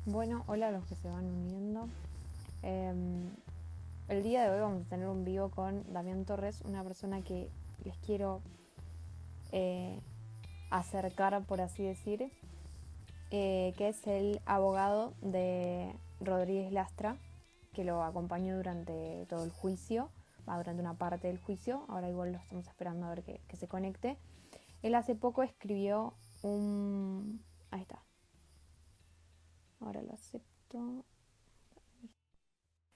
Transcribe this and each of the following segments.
Bueno, hola a los que se van uniendo. Em, el día de hoy vamos a tener un vivo con Damián Torres, una persona que les quiero eh, acercar, por así decir, que es el abogado de Rodríguez Lastra, que lo acompañó durante todo el juicio, durante una parte del juicio. Ahora igual lo estamos esperando a ver que se conecte. Él hace poco escribió un... Ahí está, ahora lo acepto.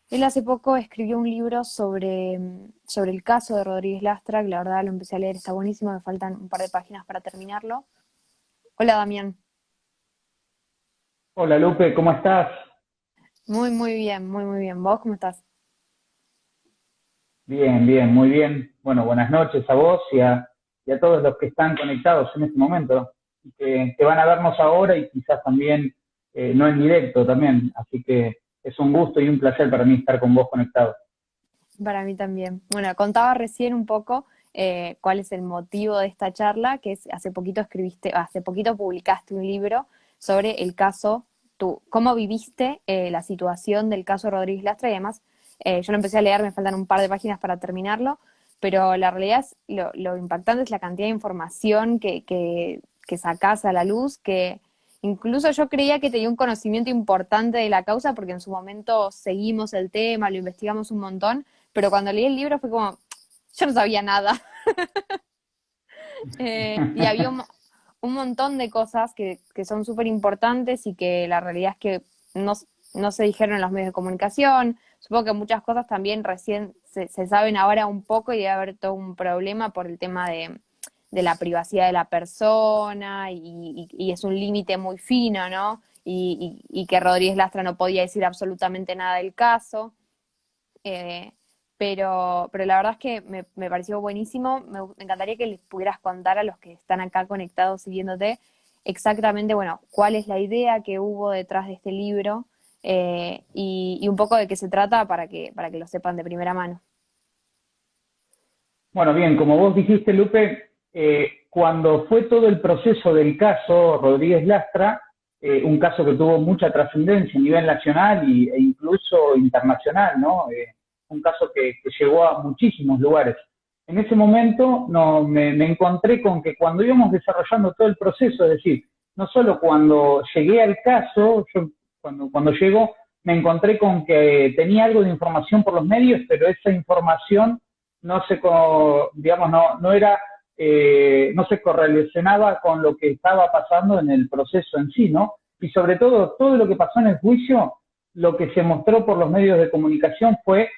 Él hace poco escribió un libro sobre el caso de Rodríguez Lastra, que la verdad lo empecé a leer, está buenísimo, me faltan un par de páginas para terminarlo. Hola Damián. Hola Lupe, ¿cómo estás? Muy, muy bien, muy, muy bien. ¿Vos cómo estás? Bien, bien, muy bien. Bueno, buenas noches a vos y a todos los que están conectados en este momento y que van a vernos ahora y quizás también no en directo también. Así que es un gusto y un placer para mí estar con vos conectado. Para mí también. Bueno, contaba recién un poco cuál es el motivo de esta charla, que es hace poquito publicaste un libro sobre el caso, tú, cómo viviste la situación del caso Rodríguez Lastra y además yo lo empecé a leer, me faltan un par de páginas para terminarlo, pero la realidad es lo impactante es la cantidad de información que sacás a la luz, que incluso yo creía que tenía un conocimiento importante de la causa porque en su momento seguimos el tema, lo investigamos un montón, pero cuando leí el libro fue como, yo no sabía nada. Y había un montón de cosas que son súper importantes y que la realidad es que no, no se dijeron en los medios de comunicación. Supongo que muchas cosas también recién se saben ahora un poco y debe haber todo un problema por el tema de la privacidad de la persona y es un límite muy fino, ¿no? Y que Rodríguez Lastra no podía decir absolutamente nada del caso. Eh, pero la verdad es que me pareció buenísimo. Me encantaría que les pudieras contar a los que están acá conectados siguiéndote exactamente, bueno, cuál es la idea que hubo detrás de este libro y un poco de qué se trata para que lo sepan de primera mano. Bueno, bien, como vos dijiste Lupe, cuando fue todo el proceso del caso Rodríguez Lastra, un caso que tuvo mucha trascendencia a nivel nacional e incluso internacional, ¿no? Un caso que llegó a muchísimos lugares. En ese momento no, me encontré con que cuando íbamos desarrollando todo el proceso, es decir, no solo cuando llegué al caso, yo cuando llego me encontré con que tenía algo de información por los medios, pero esa información no se, digamos, no era, no se correlacionaba con lo que estaba pasando en el proceso en sí, ¿no? Y sobre todo lo que pasó en el juicio, lo que se mostró por los medios de comunicación fue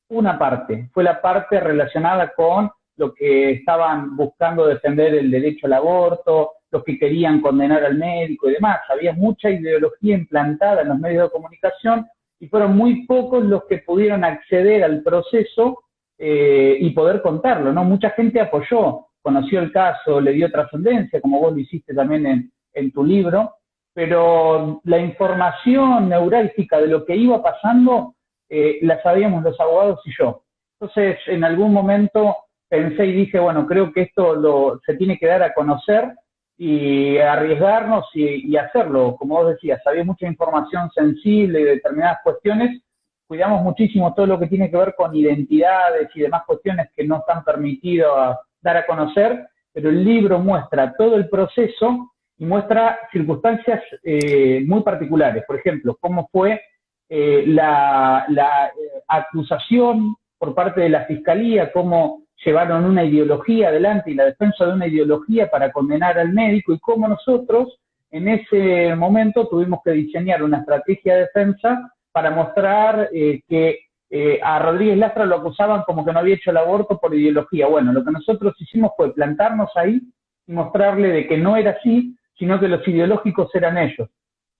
una parte, fue la parte relacionada con lo que estaban buscando defender el derecho al aborto, los que querían condenar al médico y demás. Había mucha ideología implantada en los medios de comunicación y fueron muy pocos los que pudieron acceder al proceso y poder contarlo, ¿no? Mucha gente apoyó, conoció el caso, le dio trascendencia, como vos lo hiciste también en tu libro, pero la información neurálgica de lo que iba pasando la sabíamos los abogados y yo. Entonces, en algún momento pensé y dije, bueno, creo que esto se tiene que dar a conocer y arriesgarnos y hacerlo. Como vos decías, había mucha información sensible de determinadas cuestiones, cuidamos muchísimo todo lo que tiene que ver con identidades y demás cuestiones que no están permitidas dar a conocer, pero el libro muestra todo el proceso y muestra circunstancias muy particulares. Por ejemplo, cómo fue la acusación por parte de la fiscalía, cómo llevaron una ideología adelante y la defensa de una ideología para condenar al médico y cómo nosotros en ese momento tuvimos que diseñar una estrategia de defensa para mostrar que a Rodríguez Lastra lo acusaban como que no había hecho el aborto por ideología. Bueno, lo que nosotros hicimos fue plantarnos ahí y mostrarle de que no era así, sino que los ideológicos eran ellos.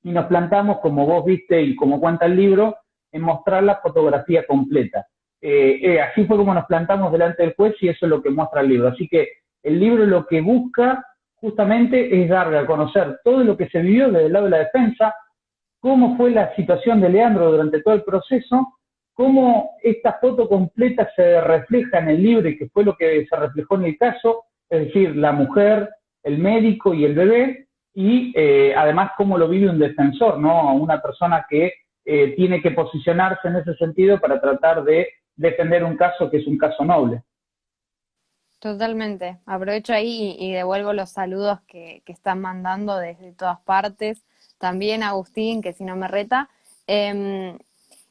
Y nos plantamos, como vos viste y como cuenta el libro, en mostrar la fotografía completa. Así fue como nos plantamos delante del juez y eso es lo que muestra el libro. Así que el libro lo que busca justamente es darle a conocer todo lo que se vivió desde el lado de la defensa, cómo fue la situación de Leandro durante todo el proceso, cómo esta foto completa se refleja en el libro y que fue lo que se reflejó en el caso, es decir, la mujer, el médico y el bebé, y además cómo lo vive un defensor, ¿no? Una persona que tiene que posicionarse en ese sentido para tratar de defender un caso que es un caso noble. Totalmente. Aprovecho ahí y devuelvo los saludos que están mandando desde todas partes. También Agustín, que si no me reta. Em,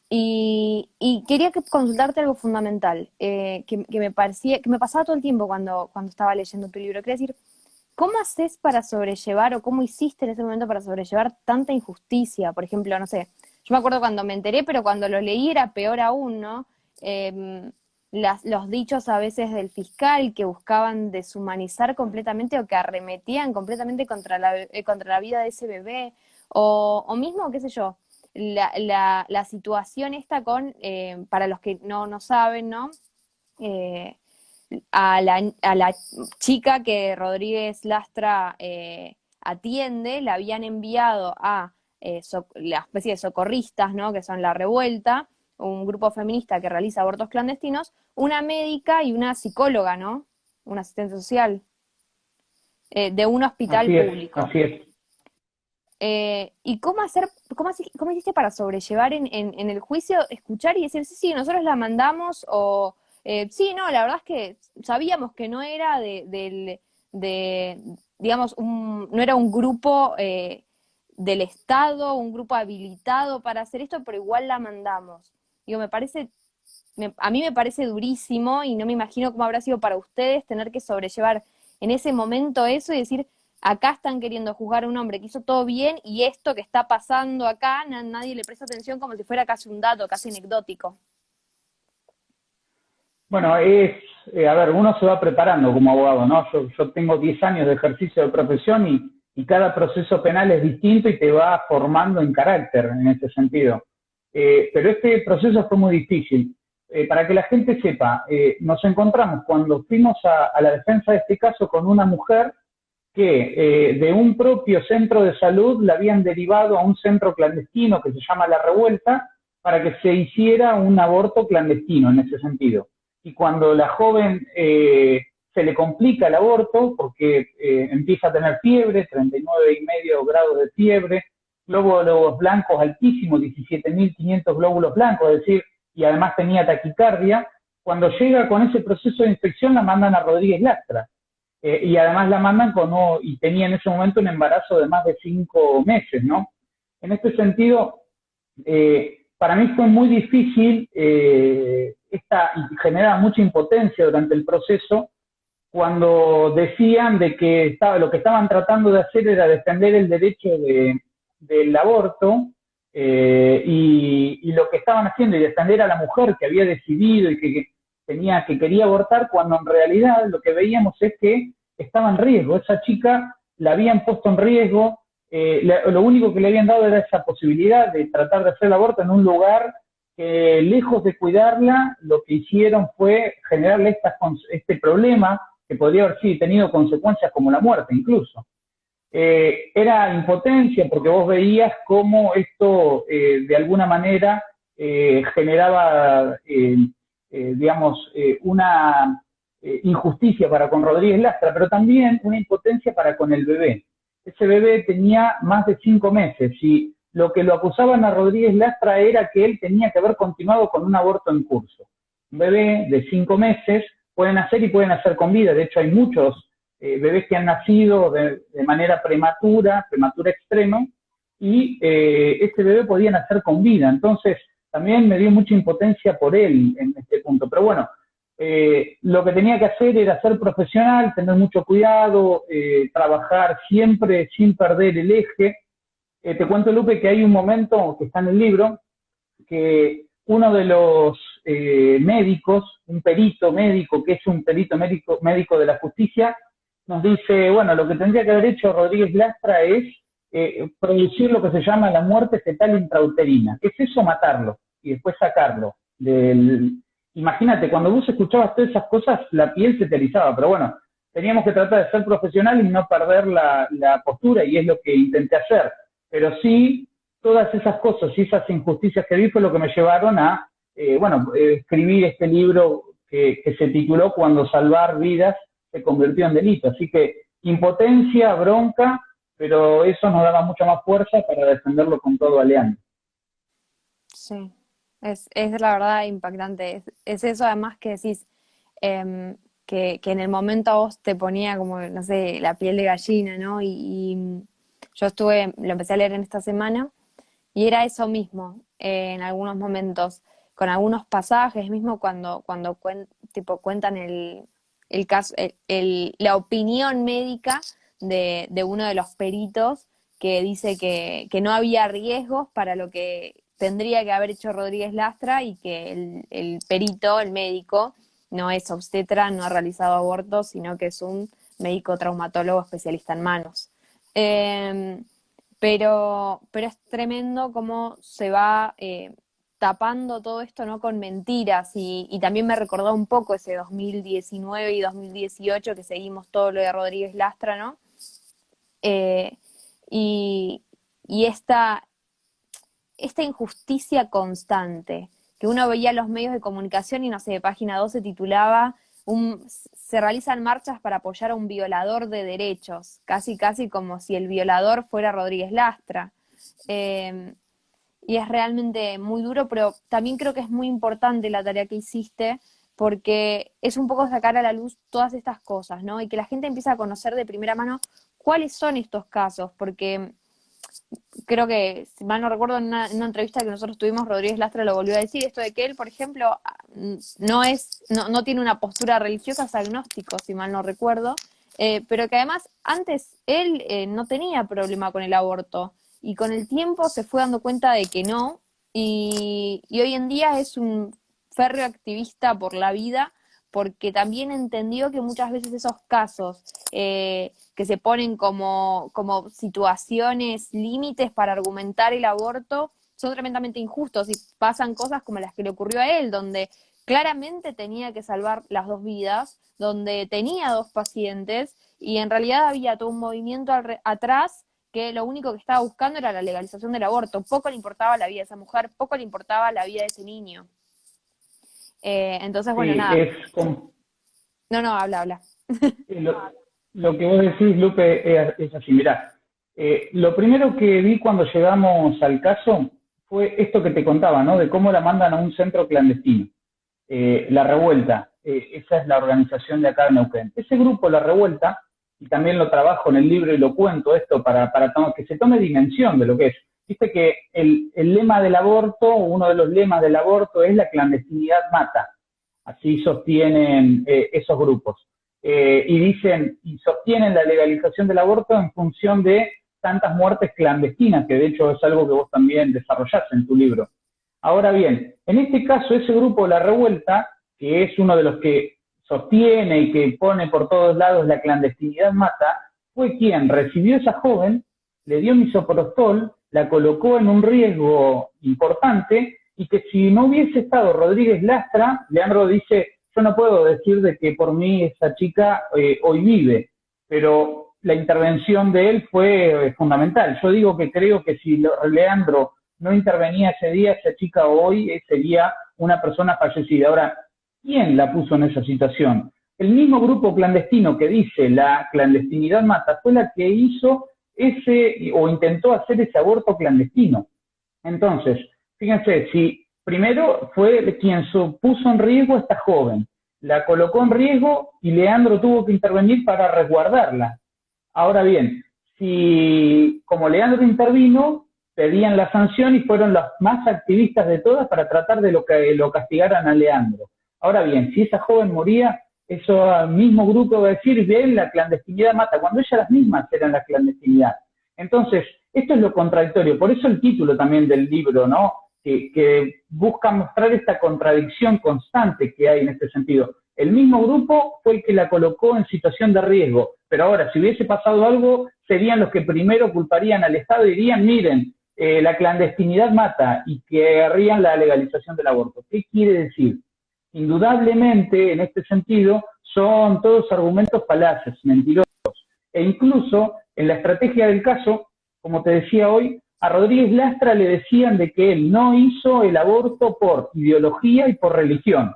y quería consultarte algo fundamental, que me parecía, que me pasaba todo el tiempo cuando estaba leyendo tu libro. Quería decir, ¿cómo haces para sobrellevar o cómo hiciste en ese momento para sobrellevar tanta injusticia? Por ejemplo, no sé, yo me acuerdo cuando me enteré, pero cuando lo leí era peor aún, ¿no? Los dichos a veces del fiscal que buscaban deshumanizar completamente o que arremetían completamente contra la vida de ese bebé, o mismo, qué sé yo, la situación esta para los que no saben, ¿no? Eh, a la chica que Rodríguez Lastra atiende, la habían enviado a la especie de socorristas, ¿no? Que son La Revuelta, un grupo feminista que realiza abortos clandestinos, una médica y una psicóloga, ¿no? Una asistente social, de un hospital Así es, público. así es. ¿Y cómo hiciste para sobrellevar en el juicio, escuchar y decir, sí, sí, nosotros la mandamos, o sí, no, la verdad es que sabíamos que no era digamos, no era un grupo del Estado, un grupo habilitado para hacer esto, pero igual la mandamos? Digo, a mí me parece durísimo y no me imagino cómo habrá sido para ustedes tener que sobrellevar en ese momento eso y decir, acá están queriendo juzgar a un hombre que hizo todo bien y esto que está pasando acá, nadie le presta atención, como si fuera casi un dato, casi anecdótico. Bueno, a ver, uno se va preparando como abogado, ¿no? Yo tengo 10 años de ejercicio de profesión y cada proceso penal es distinto y te va formando en carácter en ese sentido. Pero este proceso fue muy difícil. Para que la gente sepa, nos encontramos cuando fuimos a la defensa de este caso con una mujer que de un propio centro de salud la habían derivado a un centro clandestino que se llama La Revuelta para que se hiciera un aborto clandestino en ese sentido. Y cuando la joven se le complica el aborto porque empieza a tener fiebre, 39,5 grados de fiebre, glóbulos blancos altísimos, 17.500 glóbulos blancos, es decir, y además tenía taquicardia, cuando llega con ese proceso de infección la mandan a Rodríguez Lastra. Y además la mandan y tenía en ese momento un embarazo de más de 5 meses, ¿no? En este sentido, para mí fue muy difícil y generaba mucha impotencia durante el proceso cuando decían de que lo que estaban tratando de hacer era defender el derecho del aborto y lo que estaban haciendo y defender a la mujer que había decidido y que quería abortar, cuando en realidad lo que veíamos es que estaba en riesgo. Esa chica la habían puesto en riesgo, lo único que le habían dado era esa posibilidad de tratar de hacer el aborto en un lugar que, lejos de cuidarla, lo que hicieron fue generarle este problema que podría haber tenido consecuencias como la muerte incluso. Era impotencia porque vos veías cómo esto de alguna manera generaba digamos, una injusticia para con Rodríguez Lastra, pero también una impotencia para con el bebé. Ese bebé tenía más de 5 meses y lo que lo acusaban a Rodríguez Lastra era que él tenía que haber continuado con un aborto en curso. Un bebé de 5 meses puede nacer y puede nacer con vida. De hecho, hay muchos bebés que han nacido de manera prematura extrema, y este bebé podía nacer con vida. Entonces, también me dio mucha impotencia por él en este punto. Pero bueno, lo que tenía que hacer era ser profesional, tener mucho cuidado, trabajar siempre sin perder el eje. Te cuento, Lupe, que hay un momento que está en el libro, que uno de los médicos, un perito médico, que es un perito médico de la justicia, nos dice, bueno, lo que tendría que haber hecho Rodríguez Lastra es producir lo que se llama la muerte fetal intrauterina. ¿Qué es eso? Matarlo y después sacarlo. Imagínate, cuando vos escuchabas todas esas cosas, la piel se te erizaba, pero bueno, teníamos que tratar de ser profesional y no perder la postura, y es lo que intenté hacer. Pero sí, todas esas cosas y esas injusticias que vi fue lo que me llevaron a, escribir este libro que se tituló Cuando salvar vidas se convirtió en delito. Así que impotencia, bronca, pero eso nos daba mucha más fuerza para defenderlo con todo a Leandro. Sí, es la verdad impactante. Es eso además que decís, que en el momento a vos te ponía como, no sé, la piel de gallina, ¿no? Y yo lo empecé a leer en esta semana y era eso mismo, en algunos momentos, con algunos pasajes, mismo cuando tipo, cuentan el caso, la opinión médica de uno de los peritos que dice que no había riesgos para lo que tendría que haber hecho Rodríguez Lastra y que el perito, el médico, no es obstetra, no ha realizado abortos, sino que es un médico traumatólogo especialista en manos. Pero es tremendo cómo se va tapando todo esto, ¿no? Con mentiras y también me recordó un poco ese 2019 y 2018 que seguimos todo lo de Rodríguez Lastra, ¿no? Eh, y, y esta injusticia constante, que uno veía en los medios de comunicación y no sé, Página 12 titulaba se realizan marchas para apoyar a un violador de derechos, casi como si el violador fuera Rodríguez Lastra. Y es realmente muy duro, pero también creo que es muy importante la tarea que hiciste, porque es un poco sacar a la luz todas estas cosas, ¿no? Y que la gente empiece a conocer de primera mano cuáles son estos casos, porque creo que, si mal no recuerdo, en una entrevista que nosotros tuvimos, Rodríguez Lastra lo volvió a decir, esto de que él, por ejemplo, no tiene una postura religiosa, es agnóstico, si mal no recuerdo, pero que además antes él no tenía problema con el aborto, y con el tiempo se fue dando cuenta de que no, y hoy en día es un férreo activista por la vida, porque también entendió que muchas veces esos casos que se ponen como situaciones límites para argumentar el aborto son tremendamente injustos y pasan cosas como las que le ocurrió a él, donde claramente tenía que salvar las dos vidas, donde tenía dos pacientes y en realidad había todo un movimiento atrás que lo único que estaba buscando era la legalización del aborto. Poco le importaba la vida de esa mujer, poco le importaba la vida de ese niño. Entonces, bueno, Sí, nada. No, habla. lo que vos decís, Lupe, es así. Mirá, lo primero que vi cuando llegamos al caso fue esto que te contaba, ¿no? De cómo la mandan a un centro clandestino. La Revuelta, esa es la organización de acá de Neuquén. Ese grupo, La Revuelta, y también lo trabajo en el libro y lo cuento esto para que se tome dimensión de lo que es. Viste que el lema del aborto, uno de los lemas del aborto es la clandestinidad mata. Así sostienen esos grupos. Y sostienen la legalización del aborto en función de tantas muertes clandestinas, que de hecho es algo que vos también desarrollás en tu libro. Ahora bien, en este caso, ese grupo La Revuelta, que es uno de los que sostiene y que pone por todos lados la clandestinidad mata, fue quien recibió a esa joven, le dio misoprostol, la colocó en un riesgo importante y que si no hubiese estado Rodríguez Lastra, Leandro dice, yo no puedo decir de que por mí esa chica hoy vive, pero la intervención de él fue fundamental. Yo digo que creo que si Leandro no intervenía ese día, esa chica hoy sería una persona fallecida. Ahora, ¿quién la puso en esa situación? El mismo grupo clandestino que dice la clandestinidad mata fue la que hizo o intentó hacer ese aborto clandestino. Entonces, fíjense, si primero fue quien puso en riesgo a esta joven, la colocó en riesgo y Leandro tuvo que intervenir para resguardarla. Ahora bien, si como Leandro intervino, pedían la sanción y fueron las más activistas de todas para tratar de que lo castigaran a Leandro. Ahora bien, si esa joven moría, eso mismo grupo va a decir, bien, la clandestinidad mata, cuando ellas las mismas eran la clandestinidad. Entonces, esto es lo contradictorio, por eso el título también del libro, ¿no? Que busca mostrar esta contradicción constante que hay en este sentido. El mismo grupo fue el que la colocó en situación de riesgo, pero ahora, si hubiese pasado algo, serían los que primero culparían al Estado y dirían, miren, la clandestinidad mata y que harían la legalización del aborto. ¿Qué quiere decir? Indudablemente, en este sentido, son todos argumentos falaces, mentirosos. E incluso, en la estrategia del caso, como te decía hoy, a Rodríguez Lastra le decían de que él no hizo el aborto por ideología y por religión.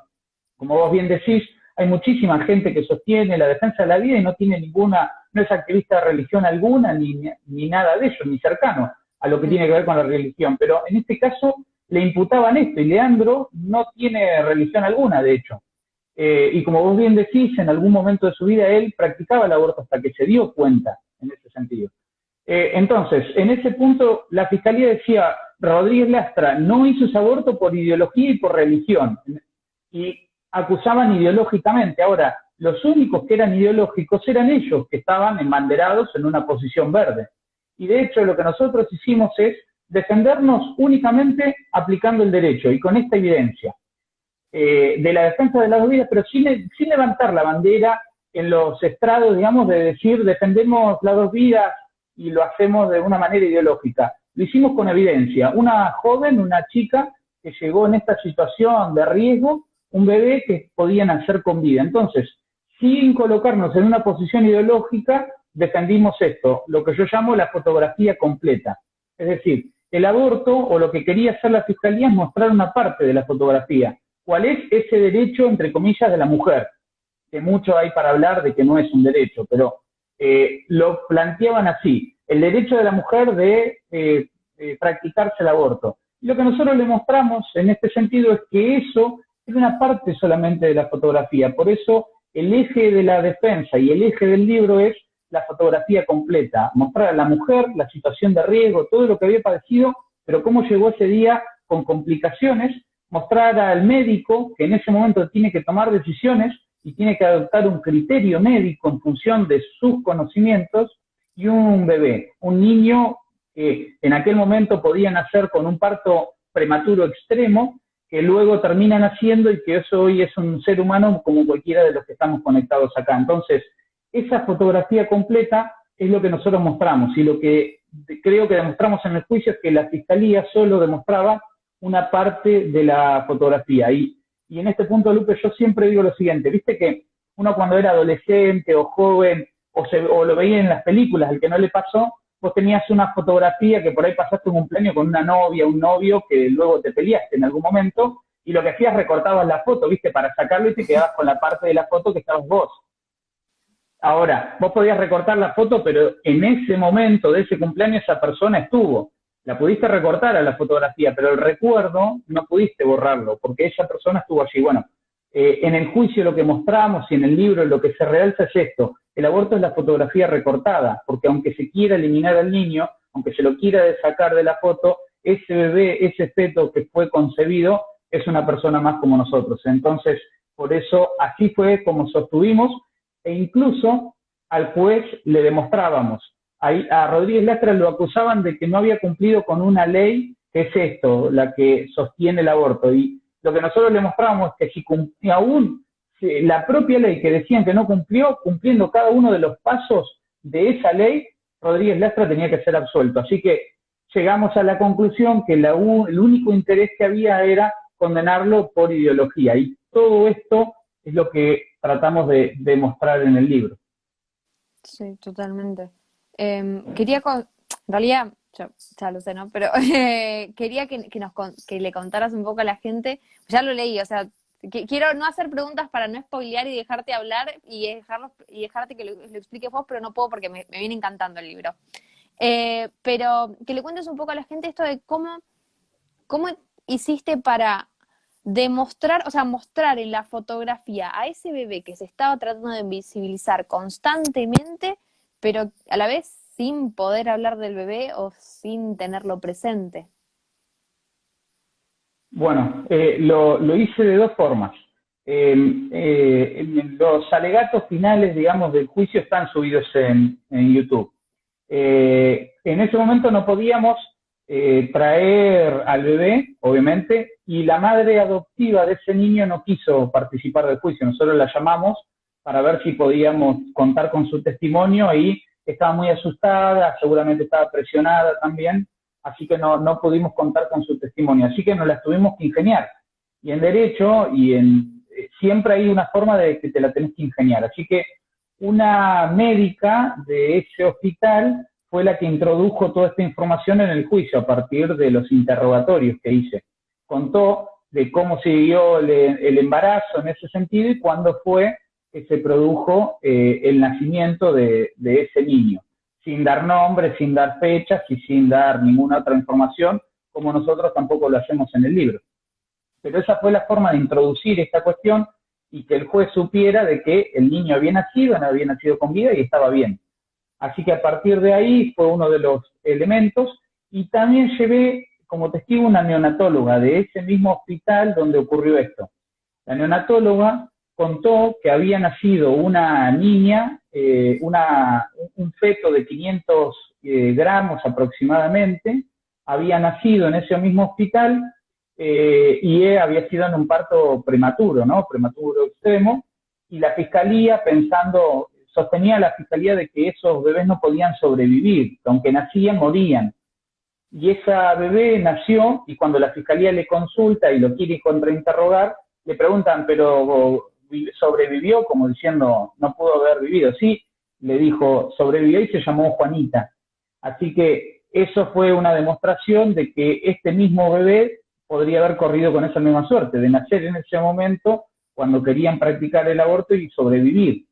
Como vos bien decís, hay muchísima gente que sostiene la defensa de la vida y no tiene ninguna, no es activista de religión alguna, ni nada de eso, ni cercano a lo que tiene que ver con la religión. Pero en este caso le imputaban esto, y Leandro no tiene religión alguna, de hecho. Y como vos bien decís, en algún momento de su vida él practicaba el aborto hasta que se dio cuenta en ese sentido. Entonces, en ese punto, la Fiscalía decía, Rodríguez Lastra no hizo ese aborto por ideología y por religión, y acusaban ideológicamente. Ahora, los únicos que eran ideológicos eran ellos, que estaban embanderados en una posición verde. Y de hecho, lo que nosotros hicimos es defendernos únicamente aplicando el derecho, y con esta evidencia de la defensa de las dos vidas, pero sin levantar la bandera en los estrados, digamos, de decir defendemos las dos vidas y lo hacemos de una manera ideológica. Lo hicimos con evidencia. Una joven, una chica que llegó en esta situación de riesgo, un bebé que podía nacer con vida. Entonces, sin colocarnos en una posición ideológica, defendimos esto, lo que yo llamo la fotografía completa. Es decir, el aborto, o lo que quería hacer la Fiscalía, es mostrar una parte de la fotografía. ¿Cuál es ese derecho, entre comillas, de la mujer? Que mucho hay para hablar de que no es un derecho, pero lo planteaban así, el derecho de la mujer de practicarse el aborto. Y lo que nosotros le mostramos en este sentido es que eso es una parte solamente de la fotografía. Por eso el eje de la defensa y el eje del libro es la fotografía completa, mostrar a la mujer la situación de riesgo, todo lo que había padecido, pero cómo llegó ese día con complicaciones, mostrar al médico que en ese momento tiene que tomar decisiones y tiene que adoptar un criterio médico en función de sus conocimientos, y un bebé, un niño que en aquel momento podía nacer con un parto prematuro extremo, que luego termina naciendo y que eso hoy es un ser humano como cualquiera de los que estamos conectados acá. Entonces, esa fotografía completa es lo que nosotros mostramos, y lo que creo que demostramos en el juicio es que la Fiscalía solo demostraba una parte de la fotografía. Y en este punto, Lupe, yo siempre digo lo siguiente, viste que uno cuando era adolescente o joven, o lo veía en las películas, al que no le pasó, vos tenías una fotografía que por ahí pasaste un cumpleaños con una novia, un novio, que luego te peleaste en algún momento, y lo que hacías, recortabas la foto, viste, para sacarlo, y te quedabas con la parte de la foto que estabas vos. Ahora, vos podías recortar la foto, pero en ese momento de ese cumpleaños esa persona estuvo. La pudiste recortar a la fotografía, pero el recuerdo no pudiste borrarlo, porque esa persona estuvo allí. Bueno, en el juicio lo que mostramos y en el libro lo que se realza es esto: el aborto es la fotografía recortada, porque aunque se quiera eliminar al niño, aunque se lo quiera sacar de la foto, ese bebé, ese feto que fue concebido, es una persona más como nosotros. Entonces, por eso así fue como sostuvimos, e incluso al juez le demostrábamos. A Rodríguez Lastra lo acusaban de que no había cumplido con una ley, que es esto, la que sostiene el aborto. Y lo que nosotros le mostrábamos es que si cumplía aún la propia ley que decían que no cumplió, cumpliendo cada uno de los pasos de esa ley, Rodríguez Lastra tenía que ser absuelto. Así que llegamos a la conclusión que el único interés que había era condenarlo por ideología. Y todo esto es lo que tratamos de mostrar en el libro. Sí, totalmente. En realidad, yo ya lo sé, ¿no? Pero quería que le contaras un poco a la gente, ya lo leí, o sea, quiero no hacer preguntas para no spoilear y dejarte hablar y dejarte que lo expliques vos, pero no puedo porque me viene encantando el libro. Pero que le cuentes un poco a la gente esto de cómo hiciste para demostrar, o sea, mostrar en la fotografía a ese bebé que se estaba tratando de invisibilizar constantemente, pero a la vez sin poder hablar del bebé o sin tenerlo presente. Bueno, lo hice de dos formas. Los alegatos finales, digamos, del juicio están subidos en YouTube. En ese momento no podíamos traer al bebé, obviamente, y la madre adoptiva de ese niño no quiso participar del juicio. Nosotros la llamamos para ver si podíamos contar con su testimonio, y estaba muy asustada, seguramente estaba presionada también, así que no pudimos contar con su testimonio, así que nos las tuvimos que ingeniar. Y en derecho, siempre hay una forma de que te la tenés que ingeniar, así que una médica de ese hospital fue la que introdujo toda esta información en el juicio a partir de los interrogatorios que hice. Contó de cómo se dio el embarazo en ese sentido y cuándo fue que se produjo el nacimiento de ese niño, sin dar nombres, sin dar fechas y sin dar ninguna otra información, como nosotros tampoco lo hacemos en el libro. Pero esa fue la forma de introducir esta cuestión y que el juez supiera de que el niño había nacido con vida y estaba bien. Así que a partir de ahí fue uno de los elementos, y también llevé como testigo una neonatóloga de ese mismo hospital donde ocurrió esto. La neonatóloga contó que había nacido una niña, un feto de 500 gramos aproximadamente, había nacido en ese mismo hospital y había sido en un parto prematuro, ¿no? Prematuro extremo, y la fiscalía sostenía la fiscalía de que esos bebés no podían sobrevivir, que aunque nacían, morían. Y esa bebé nació, y cuando la fiscalía le consulta y lo quiere contrainterrogar, le preguntan, pero ¿sobrevivió? Como diciendo, no pudo haber vivido. Sí, le dijo, sobrevivió y se llamó Juanita. Así que eso fue una demostración de que este mismo bebé podría haber corrido con esa misma suerte, de nacer en ese momento cuando querían practicar el aborto y sobrevivir.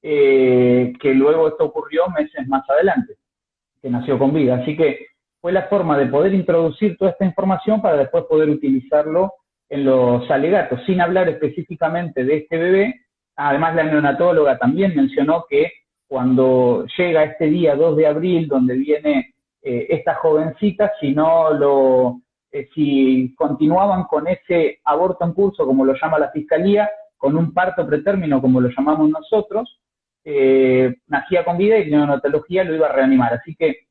Que luego esto ocurrió meses más adelante, que nació con vida. Así que fue la forma de poder introducir toda esta información para después poder utilizarlo en los alegatos, sin hablar específicamente de este bebé. Además, la neonatóloga también mencionó que cuando llega este día 2 de abril, donde viene esta jovencita, si continuaban con ese aborto en curso, como lo llama la fiscalía, con un parto pretérmino, como lo llamamos nosotros, nacía con vida y la neonatología lo iba a reanimar. Así que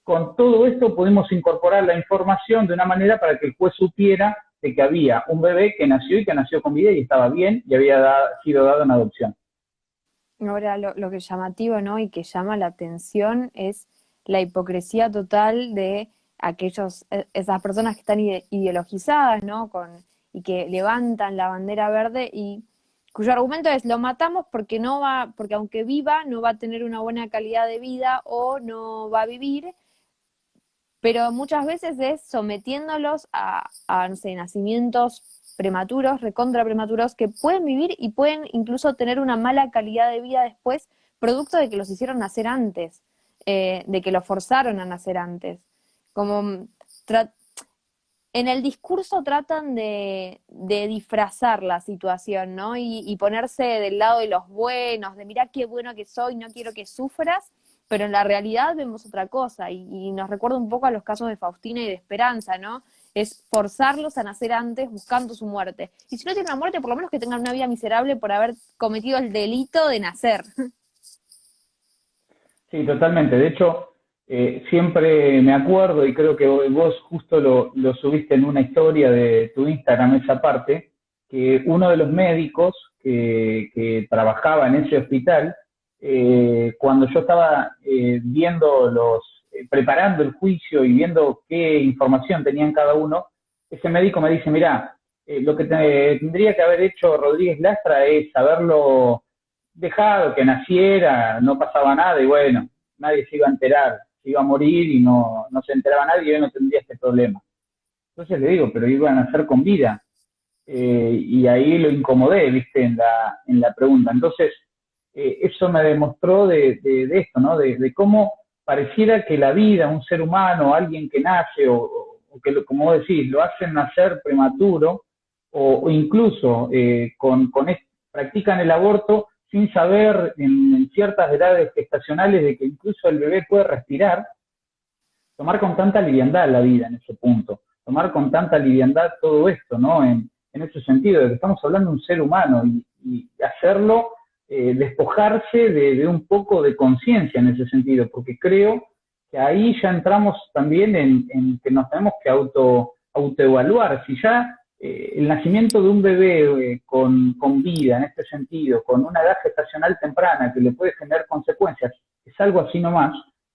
con todo esto pudimos incorporar la información de una manera para que el juez supiera de que había un bebé que nació y que nació con vida y estaba bien y había sido dado en adopción. Ahora, lo que es llamativo, ¿no? Y que llama la atención es la hipocresía total de esas personas que están ideologizadas, ¿no? Y que levantan la bandera verde y cuyo argumento es lo matamos porque porque aunque viva no va a tener una buena calidad de vida o no va a vivir, pero muchas veces es sometiéndolos a no sé, nacimientos prematuros, recontra prematuros, que pueden vivir y pueden incluso tener una mala calidad de vida después, producto de que los hicieron nacer antes, de que los forzaron a nacer antes. Como en el discurso tratan de disfrazar la situación, ¿no? Y ponerse del lado de los buenos, de mirá qué bueno que soy, no quiero que sufras, pero en la realidad vemos otra cosa, y nos recuerda un poco a los casos de Faustina y de Esperanza, ¿no? Es forzarlos a nacer antes buscando su muerte. Y si no tienen una muerte, por lo menos que tengan una vida miserable por haber cometido el delito de nacer. Sí, totalmente. De hecho, siempre me acuerdo, y creo que vos justo lo subiste en una historia de tu Instagram, esa parte, que uno de los médicos que trabajaba en ese hospital, cuando yo estaba preparando el juicio y viendo qué información tenían cada uno, ese médico me dice, mira, lo que tendría que haber hecho Rodríguez Lastra es haberlo dejado que naciera, no pasaba nada y bueno, nadie se iba a enterar, se iba a morir y no se enteraba nadie y hoy no tendría este problema. Entonces le digo, pero iban a nacer con vida. Y ahí lo incomodé, viste, en la pregunta. Entonces, eso me demostró de esto, ¿no? De cómo pareciera que la vida, un ser humano, alguien que nace, o que, como vos decís, lo hacen nacer prematuro, o incluso practican el aborto sin saber en ciertas edades gestacionales de que incluso el bebé puede respirar, tomar con tanta liviandad la vida en ese punto, tomar con tanta liviandad todo esto, ¿no? En ese sentido, de que estamos hablando de un ser humano y hacerlo, despojarse de un poco de conciencia en ese sentido, porque creo que ahí ya entramos también en que nos tenemos que autoevaluar. Si ya el nacimiento de un bebé con vida en este sentido, con una edad gestacional temprana que le puede generar consecuencias, es algo así nomás,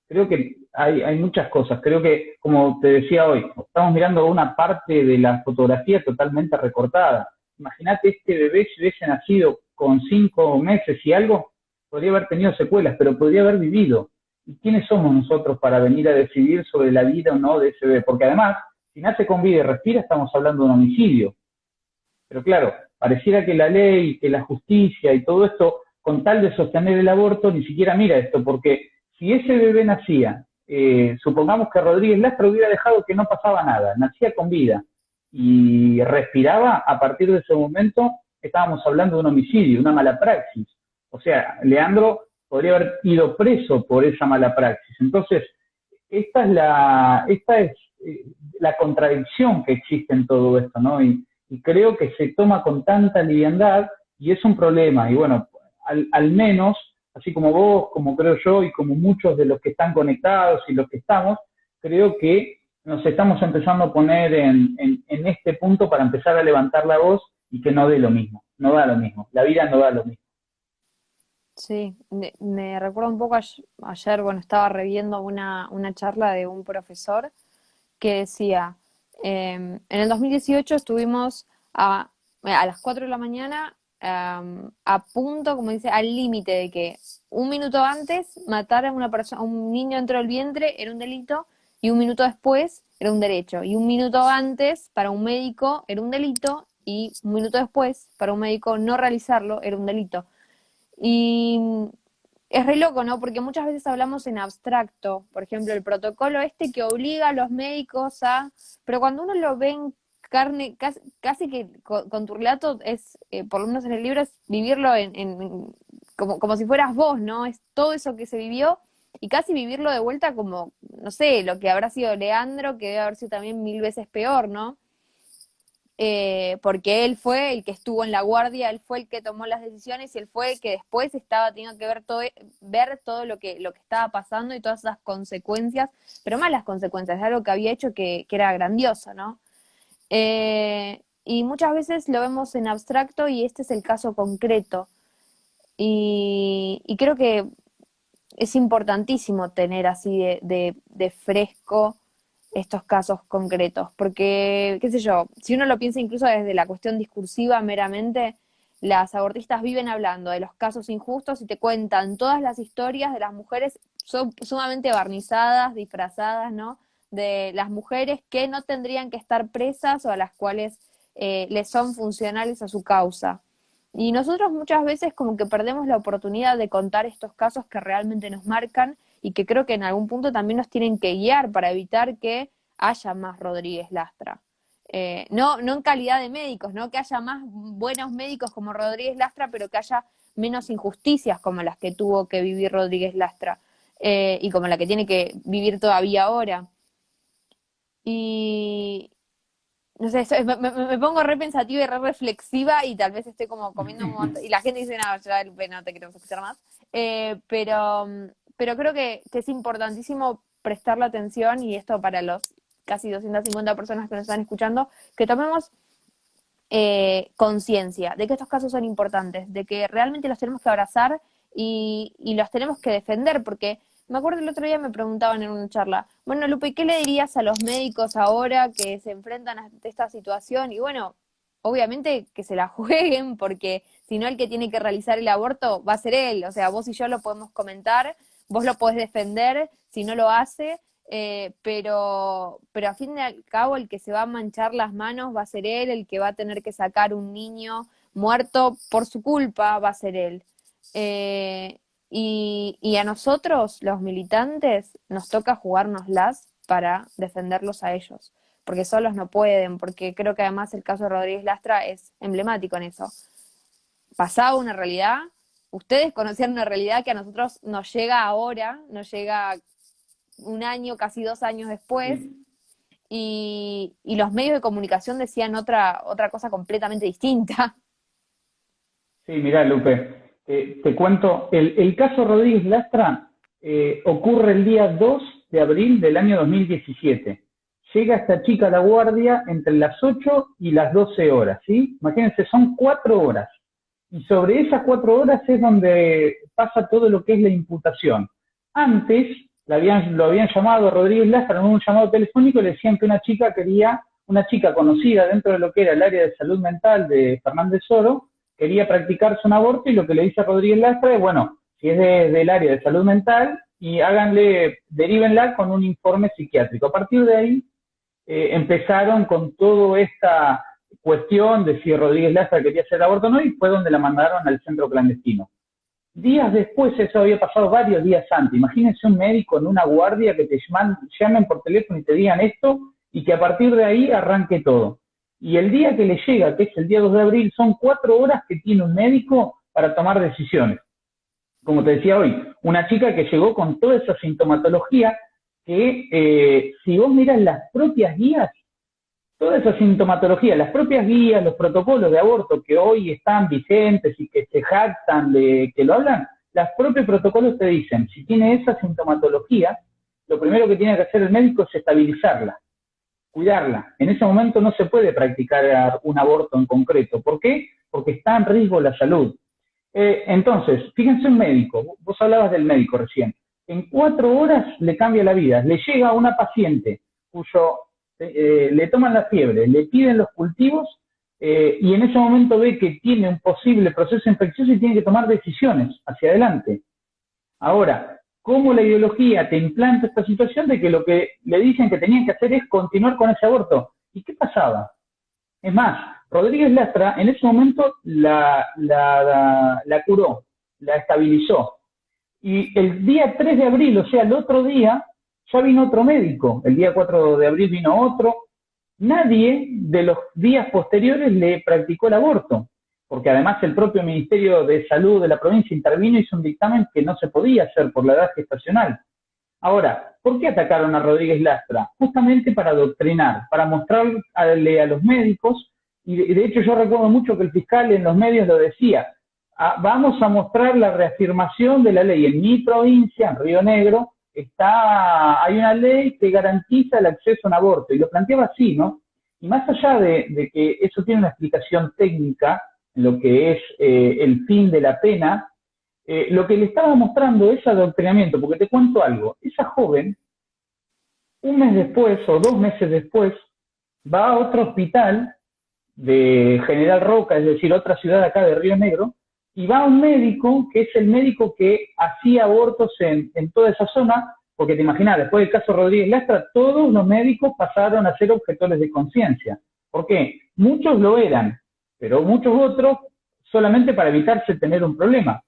creo que hay muchas cosas. Creo que, como te decía hoy, estamos mirando una parte de la fotografía totalmente recortada. Imagínate este bebé si hubiese nacido con 5 meses y algo, podría haber tenido secuelas, pero podría haber vivido. ¿Y quiénes somos nosotros para venir a decidir sobre la vida o no de ese bebé? Porque además, si nace con vida y respira, estamos hablando de un homicidio. Pero claro, pareciera que la ley, que la justicia y todo esto, con tal de sostener el aborto, ni siquiera mira esto, porque si ese bebé nacía, supongamos que Rodríguez Lastra hubiera dejado que no pasaba nada, nacía con vida y respiraba, a partir de ese momento estábamos hablando de un homicidio, una mala praxis. O sea, Leandro podría haber ido preso por esa mala praxis. Entonces, esta es la contradicción que existe en todo esto, ¿no? Y creo que se toma con tanta liviandad y es un problema. Y bueno, al menos, así como vos, como creo yo y como muchos de los que están conectados y los que estamos, creo que nos estamos empezando a poner en este punto para empezar a levantar la voz y que no dé lo mismo, no da lo mismo, la vida no da lo mismo. Sí, me recuerda un poco ayer, bueno, estaba reviendo una charla de un profesor que decía, en el 2018 estuvimos a las 4 de la mañana a punto, como dice, al límite de que un minuto antes matar a una persona, a un niño dentro del vientre era un delito y un minuto después era un derecho. Y un minuto antes para un médico era un delito y un minuto después para un médico no realizarlo era un delito. Y es re loco, ¿no? Porque muchas veces hablamos en abstracto, por ejemplo, el protocolo este que obliga a los médicos a... Pero cuando uno lo ve en carne, casi que con tu relato es, por lo menos en el libro, es vivirlo como si fueras vos, ¿no? Es todo eso que se vivió y casi vivirlo de vuelta como, no sé, lo que habrá sido Leandro, que debe haber sido también 1000 veces peor, ¿no? Porque él fue el que estuvo en la guardia, él fue el que tomó las decisiones y él fue el que después estaba teniendo que ver todo lo que estaba pasando y todas esas consecuencias, pero malas consecuencias, de algo que había hecho que era grandioso, ¿no? Y muchas veces lo vemos en abstracto y este es el caso concreto. Y creo que es importantísimo tener así de fresco estos casos concretos, porque, qué sé yo, si uno lo piensa incluso desde la cuestión discursiva meramente, las abortistas viven hablando de los casos injustos y te cuentan todas las historias de las mujeres sumamente barnizadas, disfrazadas, ¿no? De las mujeres que no tendrían que estar presas o a las cuales les son funcionales a su causa. Y nosotros muchas veces como que perdemos la oportunidad de contar estos casos que realmente nos marcan y que creo que en algún punto también nos tienen que guiar para evitar que haya más Rodríguez Lastra. No en calidad de médicos, no que haya más buenos médicos como Rodríguez Lastra, pero que haya menos injusticias como las que tuvo que vivir Rodríguez Lastra y como la que tiene que vivir todavía ahora. Y, no sé, me pongo re pensativa y re reflexiva y tal vez estoy como comiendo un montón. Y la gente dice, no, ya Lupe, no te queremos escuchar más. Pero creo que es importantísimo prestarle atención y esto para los casi 250 personas que nos están escuchando, que tomemos conciencia de que estos casos son importantes, de que realmente los tenemos que abrazar y los tenemos que defender, porque me acuerdo el otro día me preguntaban en una charla, bueno, Lupe, ¿qué le dirías a los médicos ahora que se enfrentan a esta situación? Y bueno, obviamente que se la jueguen, porque si no el que tiene que realizar el aborto va a ser él, o sea, vos y yo lo podemos comentar, vos lo podés defender si no lo hace, pero a fin de al cabo el que se va a manchar las manos va a ser él, el que va a tener que sacar un niño muerto por su culpa va a ser él. Y a nosotros, los militantes, nos toca jugárnoslas para defenderlos a ellos, porque solos no pueden, porque creo que además el caso de Rodríguez Lastra es emblemático en eso. Pasaba una realidad, ustedes conocían una realidad que a nosotros nos llega ahora, nos llega un año, casi 2 años después, y los medios de comunicación decían otra cosa completamente distinta. Sí, mirá, Lupe, te cuento, el caso Rodríguez Lastra ocurre el día 2 de abril del año 2017. Llega esta chica a la guardia entre las 8 y las 12 horas, ¿sí? Imagínense, son 4 horas. Y sobre esas 4 horas es donde pasa todo lo que es la imputación. Antes lo habían llamado a Rodríguez Lastra en un llamado telefónico y le decían que una chica conocida dentro de lo que era el área de salud mental de Fernández Oro, quería practicarse un aborto y lo que le dice a Rodríguez Lastra es, bueno, si es del área de salud mental, y derívenla con un informe psiquiátrico. A partir de ahí empezaron con toda esta cuestión de si Rodríguez Lastra quería hacer aborto o no, y fue donde la mandaron al centro clandestino. Días después, eso había pasado varios días antes, imagínense un médico en una guardia que te llamen por teléfono y te digan esto, y que a partir de ahí arranque todo. Y el día que le llega, que es el día 2 de abril, son 4 horas que tiene un médico para tomar decisiones. Como te decía hoy, una chica que llegó con toda esa sintomatología que si vos miras las propias guías, toda esa sintomatología, las propias guías, los protocolos de aborto que hoy están vigentes y que se jactan de que lo hablan, los propios protocolos te dicen, si tiene esa sintomatología, lo primero que tiene que hacer el médico es estabilizarla, cuidarla. En ese momento no se puede practicar un aborto en concreto. ¿Por qué? Porque está en riesgo la salud. Entonces, fíjense un médico, vos hablabas del médico recién, en 4 horas le cambia la vida, le llega a una paciente cuyo le toman la fiebre, le piden los cultivos y en ese momento ve que tiene un posible proceso infeccioso y tiene que tomar decisiones hacia adelante. Ahora, ¿cómo la ideología te implanta esta situación de que lo que le dicen que tenían que hacer es continuar con ese aborto? ¿Y qué pasaba? Es más, Rodríguez Lastra en ese momento la curó, la estabilizó. Y el día 3 de abril, o sea, el otro día, ya vino otro médico. El día 4 de abril vino otro. Nadie de los días posteriores le practicó el aborto, porque además el propio Ministerio de Salud de la provincia intervino y hizo un dictamen que no se podía hacer por la edad gestacional. Ahora, ¿por qué atacaron a Rodríguez Lastra? Justamente para adoctrinar, para mostrarle a los médicos, y de hecho yo recuerdo mucho que el fiscal en los medios lo decía, vamos a mostrar la reafirmación de la ley. En mi provincia, en Río Negro, hay una ley que garantiza el acceso a un aborto, y lo planteaba así, ¿no? Y más allá de que eso tiene una explicación técnica, en lo que es el fin de la pena, lo que le estaba mostrando es adoctrinamiento, porque te cuento algo, esa joven, un mes después o 2 meses después, va a otro hospital de General Roca, es decir, otra ciudad acá de Río Negro, y va a un médico que es el médico que hacía abortos en toda esa zona, porque te imaginas, después del caso Rodríguez Lastra, todos los médicos pasaron a ser objetores de conciencia. ¿Por qué? Muchos lo eran, pero muchos otros solamente para evitarse tener un problema.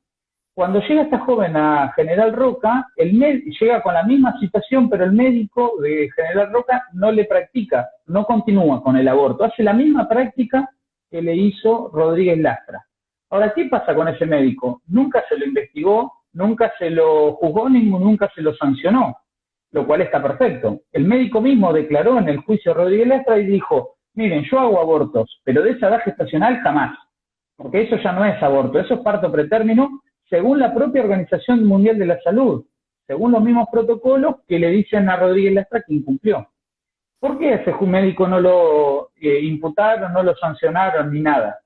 Cuando llega esta joven a General Roca, llega con la misma situación, pero el médico de General Roca no le practica, no continúa con el aborto, hace la misma práctica que le hizo Rodríguez Lastra. Ahora, ¿qué pasa con ese médico? Nunca se lo investigó, nunca se lo juzgó, nunca se lo sancionó, lo cual está perfecto. El médico mismo declaró en el juicio Rodríguez Lastra y dijo, miren, yo hago abortos, pero de esa edad gestacional jamás, porque eso ya no es aborto, eso es parto pretérmino, según la propia Organización Mundial de la Salud, según los mismos protocolos que le dicen a Rodríguez Lastra que incumplió. ¿Por qué a ese médico no lo imputaron, no lo sancionaron ni nada?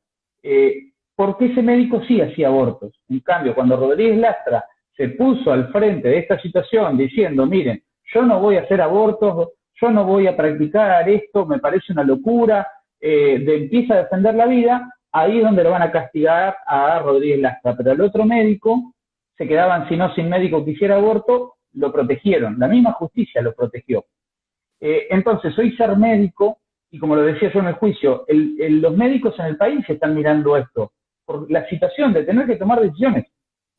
Porque ese médico sí hacía abortos. En cambio, cuando Rodríguez Lastra se puso al frente de esta situación diciendo, miren, yo no voy a hacer abortos, yo no voy a practicar esto, me parece una locura, empieza a defender la vida, ahí es donde lo van a castigar a Rodríguez Lastra. Pero al otro médico, se quedaban, si no, sin médico que hiciera aborto, lo protegieron. La misma justicia lo protegió. Entonces, hoy ser médico, y como lo decía yo en el juicio, los médicos en el país están mirando esto, por la situación de tener que tomar decisiones.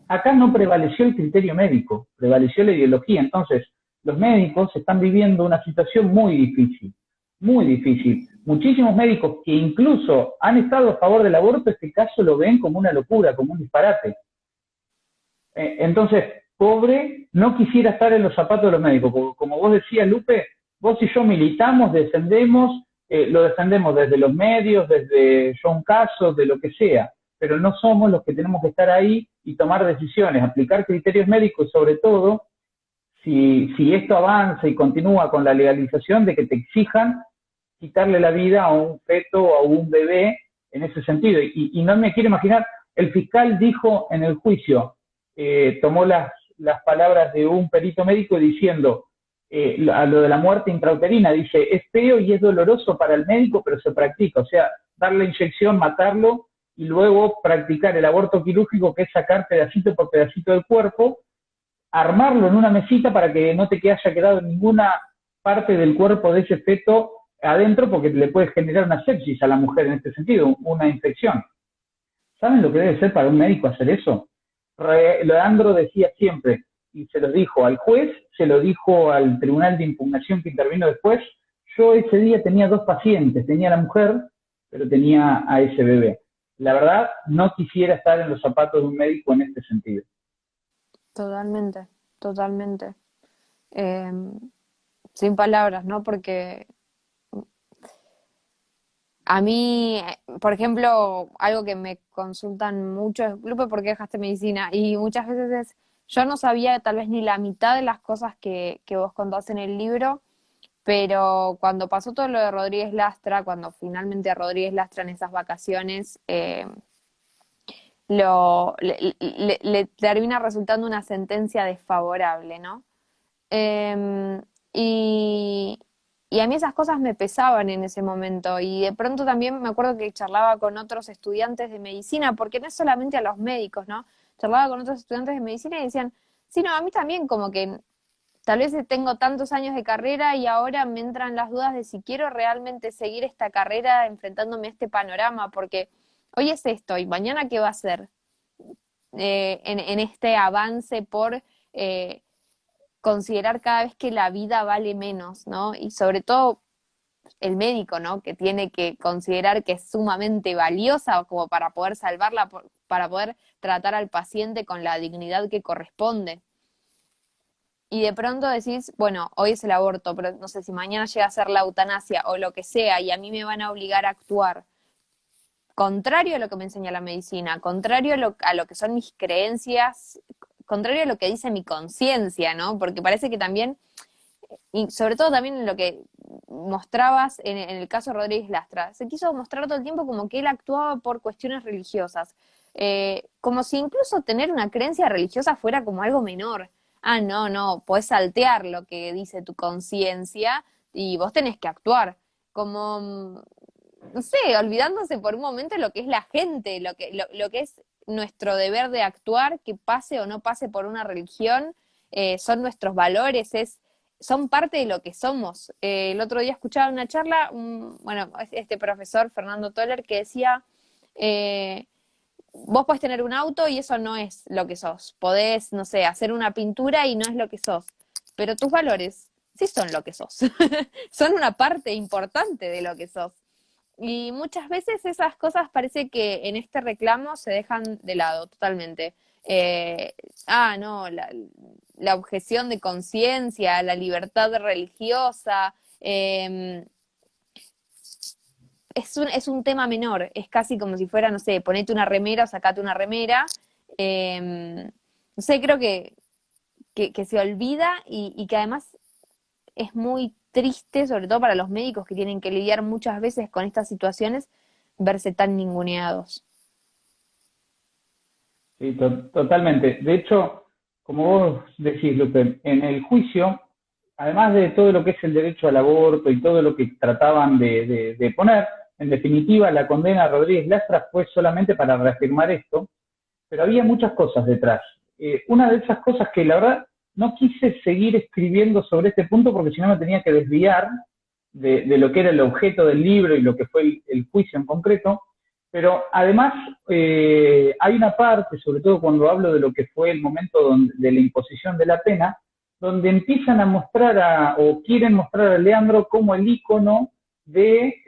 Acá no prevaleció el criterio médico, prevaleció la ideología. Entonces, los médicos están viviendo una situación muy difícil, muy difícil. Muchísimos médicos que incluso han estado a favor del aborto, este caso lo ven como una locura, como un disparate. Entonces, pobre, no quisiera estar en los zapatos de los médicos, porque como vos decías, Lupe, vos y yo militamos, defendemos, lo defendemos desde los medios, desde yo un caso, de lo que sea, pero no somos los que tenemos que estar ahí y tomar decisiones, aplicar criterios médicos, sobre todo, si esto avanza y continúa con la legalización de que te exijan quitarle la vida a un feto o a un bebé en ese sentido. Y no me quiero imaginar, el fiscal dijo en el juicio, tomó las palabras de un perito médico diciendo, a lo de la muerte intrauterina, dice, es feo y es doloroso para el médico, pero se practica. O sea, dar la inyección, matarlo, y luego practicar el aborto quirúrgico, que es sacar pedacito por pedacito del cuerpo, armarlo en una mesita para que no te haya quedado ninguna parte del cuerpo de ese feto adentro porque le puede generar una sepsis a la mujer en este sentido, una infección. ¿Saben lo que debe ser para un médico hacer eso? Leandro decía siempre, y se lo dijo al juez, se lo dijo al tribunal de impugnación que intervino después, yo ese día tenía 2 pacientes, tenía a la mujer, pero tenía a ese bebé. La verdad, no quisiera estar en los zapatos de un médico en este sentido. Totalmente, totalmente. Eh, Sin palabras, ¿no? Porque a mí, por ejemplo, algo que me consultan mucho es, Lupe, ¿por qué dejaste medicina? Y muchas veces es, yo no sabía tal vez ni la mitad de las cosas que vos contás en el libro, pero cuando pasó todo lo de Rodríguez Lastra, cuando finalmente Rodríguez Lastra en esas vacaciones le termina resultando una sentencia desfavorable, ¿no? Eh, y, y a mí esas cosas me pesaban en ese momento y de pronto también me acuerdo que charlaba con otros estudiantes de medicina, porque no es solamente a los médicos, ¿no? Charlaba con otros estudiantes de medicina y decían, sí, no, a mí también como que tal vez tengo tantos años de carrera y ahora me entran las dudas de si quiero realmente seguir esta carrera enfrentándome a este panorama, porque hoy es esto y mañana qué va a ser en este avance por considerar cada vez que la vida vale menos, ¿no? Y sobre todo el médico, ¿no? Que tiene que considerar que es sumamente valiosa como para poder salvarla, para poder tratar al paciente con la dignidad que corresponde. Y de pronto decís, bueno, hoy es el aborto, pero no sé si mañana llega a ser la eutanasia o lo que sea, y a mí me van a obligar a actuar contrario a lo que me enseña la medicina, contrario a lo que son mis creencias, contrario a lo que dice mi conciencia, ¿no? Porque parece que también, y sobre todo también en lo que mostrabas en el caso de Rodríguez Lastra, se quiso mostrar todo el tiempo como que él actuaba por cuestiones religiosas, como si incluso tener una creencia religiosa fuera como algo menor. Ah, no, no, podés saltear lo que dice tu conciencia y vos tenés que actuar. Como, no sé, olvidándose por un momento lo que es la gente, lo que es nuestro deber de actuar, que pase o no pase por una religión, son nuestros valores, son parte de lo que somos. El otro día escuchaba una charla, bueno, este profesor, Fernando Toller, que decía, vos podés tener un auto y eso no es lo que sos. Podés, no sé, hacer una pintura y no es lo que sos. Pero tus valores sí son lo que sos. Son una parte importante de lo que sos. Y muchas veces esas cosas parece que en este reclamo se dejan de lado totalmente. Eh, no, la objeción de conciencia, la libertad religiosa, es un tema menor, es casi como si fuera, no sé, ponete una remera o sacate una remera. No sé, creo que se olvida y que además es muy triste, sobre todo para los médicos que tienen que lidiar muchas veces con estas situaciones, verse tan ninguneados. Sí, totalmente. De hecho, como vos decís, Lupe, en el juicio, además de todo lo que es el derecho al aborto y todo lo que trataban de poner, en definitiva, la condena a Rodríguez Lastra fue solamente para reafirmar esto, pero había muchas cosas detrás. Una de esas cosas que la verdad no quise seguir escribiendo sobre este punto porque si no me tenía que desviar de lo que era el objeto del libro y lo que fue el juicio en concreto, pero además hay una parte, sobre todo cuando hablo de lo que fue el momento de la imposición de la pena, donde empiezan a mostrar o quieren mostrar a Leandro como el ícono de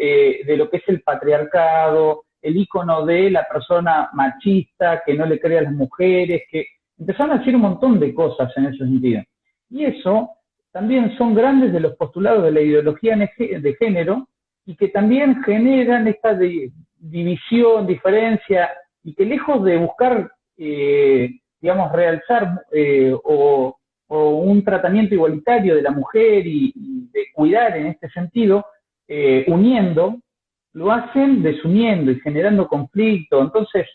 lo que es el patriarcado, el ícono de la persona machista, que no le cree a las mujeres, que empezaron a decir un montón de cosas en ese sentido. Y eso también son grandes de los postulados de la ideología de género y que también generan esta división, diferencia, y que lejos de buscar, digamos, realzar o un tratamiento igualitario de la mujer y de cuidar en este sentido, uniendo, lo hacen desuniendo y generando conflicto. Entonces,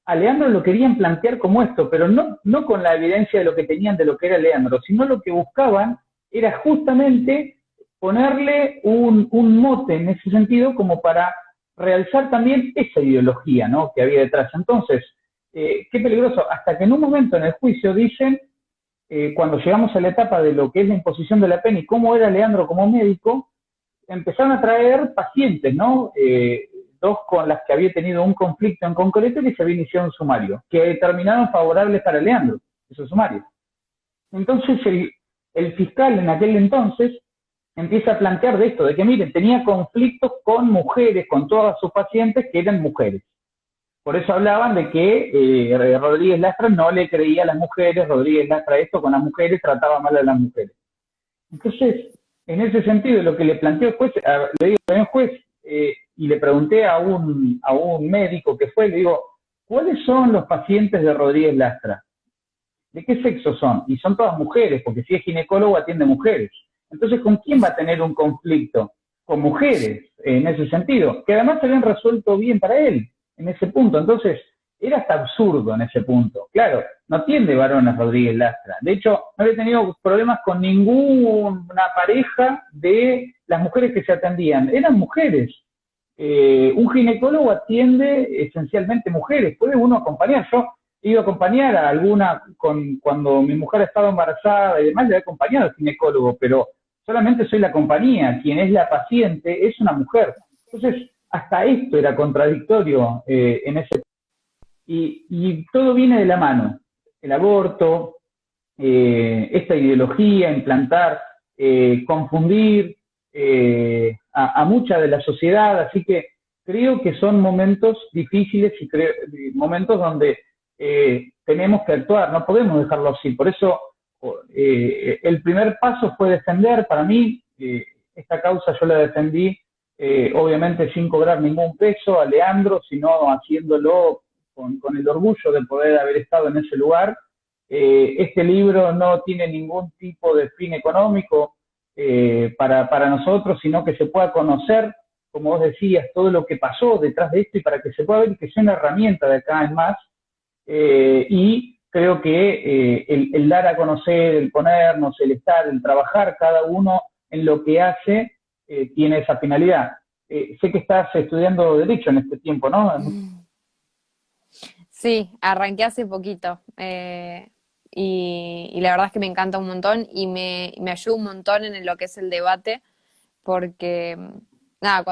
a Leandro lo querían plantear como esto, pero no con la evidencia de lo que tenían de lo que era Leandro, sino lo que buscaban era justamente ponerle un mote en ese sentido como para realzar también esa ideología, ¿no?, que había detrás. Entonces, qué peligroso, hasta que en un momento en el juicio dicen, cuando llegamos a la etapa de lo que es la imposición de la pena y cómo era Leandro como médico, empezaron a traer pacientes, ¿no? Dos con las que había tenido un conflicto en concreto y se había iniciado un sumario, que terminaron favorables para Leandro, esos sumarios. Entonces el fiscal en aquel entonces empieza a plantear de esto, de que miren, tenía conflictos con mujeres, con todas sus pacientes que eran mujeres. Por eso hablaban de que Rodríguez Lastra no le creía a las mujeres, Rodríguez Lastra esto con las mujeres, trataba mal a las mujeres. Entonces, en ese sentido, lo que le planteó el juez, le digo también juez, y le pregunté a un médico que fue, le digo, ¿cuáles son los pacientes de Rodríguez Lastra? ¿De qué sexo son? Y son todas mujeres, porque si es ginecólogo atiende mujeres. Entonces, ¿con quién va a tener un conflicto? Con mujeres, en ese sentido, que además se habían resuelto bien para él, en ese punto. Entonces, era hasta absurdo en ese punto. Claro, no atiende varones Rodríguez Lastra. De hecho, no había tenido problemas con ninguna pareja de las mujeres que se atendían. Eran mujeres. Un ginecólogo atiende esencialmente mujeres. Puede uno acompañar. Yo he ido a acompañar a alguna, cuando mi mujer estaba embarazada y demás, le he acompañado al ginecólogo, pero solamente soy la compañía. Quien es la paciente es una mujer. Entonces, hasta esto era contradictorio en ese. Y todo viene de la mano. El aborto, esta ideología, implantar, confundir a mucha de la sociedad. Así que creo que son momentos difíciles y momentos donde tenemos que actuar, no podemos dejarlo así. Por eso el primer paso fue defender, para mí, esta causa yo la defendí, obviamente sin cobrar ningún peso a Leandro, sino haciéndolo con el orgullo de poder haber estado en ese lugar. Este libro no tiene ningún tipo de fin económico para nosotros, sino que se pueda conocer, como vos decías, todo lo que pasó detrás de esto y para que se pueda ver que sea una herramienta de acá en más. Y creo que el dar a conocer, el ponernos, el estar, el trabajar cada uno en lo que hace, tiene esa finalidad. Sé que estás estudiando Derecho en este tiempo, ¿no? Sí, arranqué hace poquito y la verdad es que me encanta un montón y me ayuda un montón en lo que es el debate porque, nada,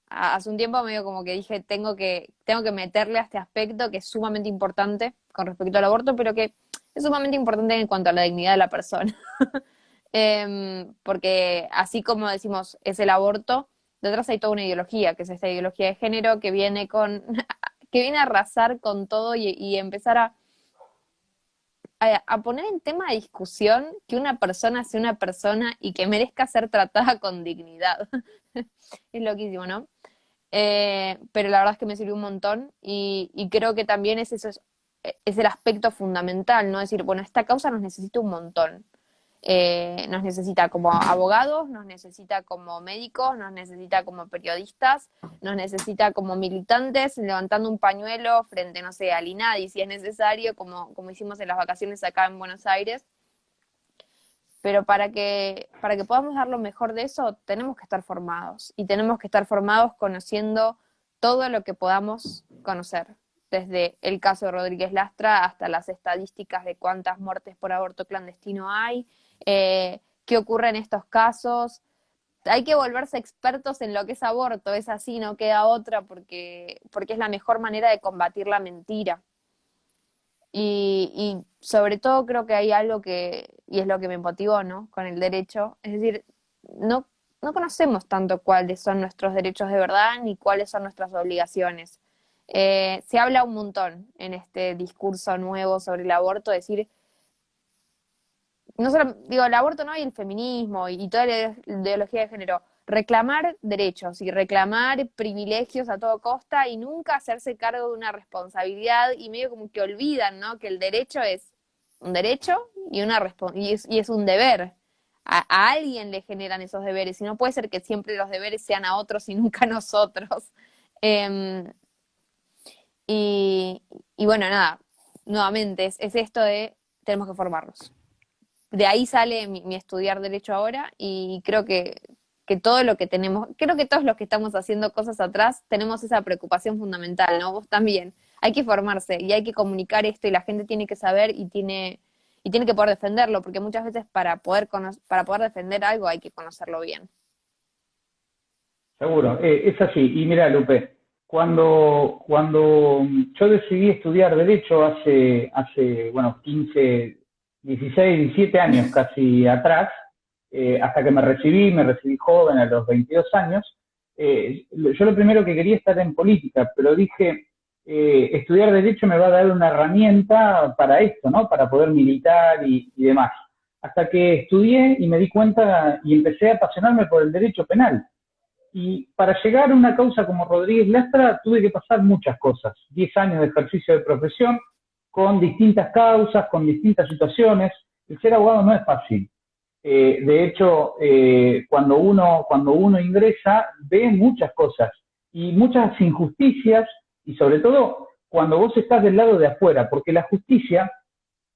hace un tiempo medio como que dije tengo que meterle a este aspecto que es sumamente importante con respecto al aborto, pero que es sumamente importante en cuanto a la dignidad de la persona. Porque así como decimos es el aborto, detrás hay toda una ideología, que es esta ideología de género que viene que viene a arrasar con todo y empezar a poner en tema de discusión que una persona sea una persona y que merezca ser tratada con dignidad. Es loquísimo, ¿no? Pero la verdad es que me sirvió un montón y creo que también es el aspecto fundamental, ¿no? Decir, bueno, esta causa nos necesita un montón. Nos necesita como abogados, nos necesita como médicos, nos necesita como periodistas, nos necesita como militantes levantando un pañuelo frente, no sé, al INADI si es necesario, como hicimos en las vacaciones acá en Buenos Aires. Pero para que podamos dar lo mejor de eso, tenemos que estar formados. Y tenemos que estar formados conociendo todo lo que podamos conocer. Desde el caso de Rodríguez Lastra hasta las estadísticas de cuántas muertes por aborto clandestino hay, qué ocurre en estos casos. Hay que volverse expertos en lo que es aborto, es así, no queda otra, porque es la mejor manera de combatir la mentira. Y sobre todo creo que hay algo y es lo que me motivó, ¿no? Con el derecho, es decir, no conocemos tanto cuáles son nuestros derechos de verdad ni cuáles son nuestras obligaciones. Se habla un montón en este discurso nuevo sobre el aborto, decir, no solo, digo, el aborto no y el feminismo y toda la ideología de género, reclamar derechos y reclamar privilegios a toda costa y nunca hacerse cargo de una responsabilidad y medio como que olvidan, ¿no? Que el derecho es un derecho y y es un deber. A alguien le generan esos deberes y no puede ser que siempre los deberes sean a otros y nunca a nosotros. Eh, y, y bueno, nada, nuevamente es esto de tenemos que formarnos. De ahí sale mi estudiar derecho ahora y creo que todo lo que tenemos, creo que todos los que estamos haciendo cosas atrás tenemos esa preocupación fundamental, ¿no? Vos también. Hay que formarse y hay que comunicar esto y la gente tiene que saber y tiene que poder defenderlo, porque muchas veces para poder defender algo hay que conocerlo bien. Seguro, es así. Y mira, Lupe, cuando yo decidí estudiar Derecho bueno, 15, 16, 17 años casi atrás, hasta que me recibí joven a los 22 años, yo lo primero que quería estar en política, pero dije, estudiar Derecho me va a dar una herramienta para esto, ¿no? Para poder militar y demás. Hasta que estudié y me di cuenta y empecé a apasionarme por el derecho penal. Y para llegar a una causa como Rodríguez Lastra tuve que pasar muchas cosas. 10 años de ejercicio de profesión, con distintas causas, con distintas situaciones. El ser abogado no es fácil. De hecho, cuando uno ingresa, ve muchas cosas y muchas injusticias, y sobre todo cuando vos estás del lado de afuera, porque la justicia,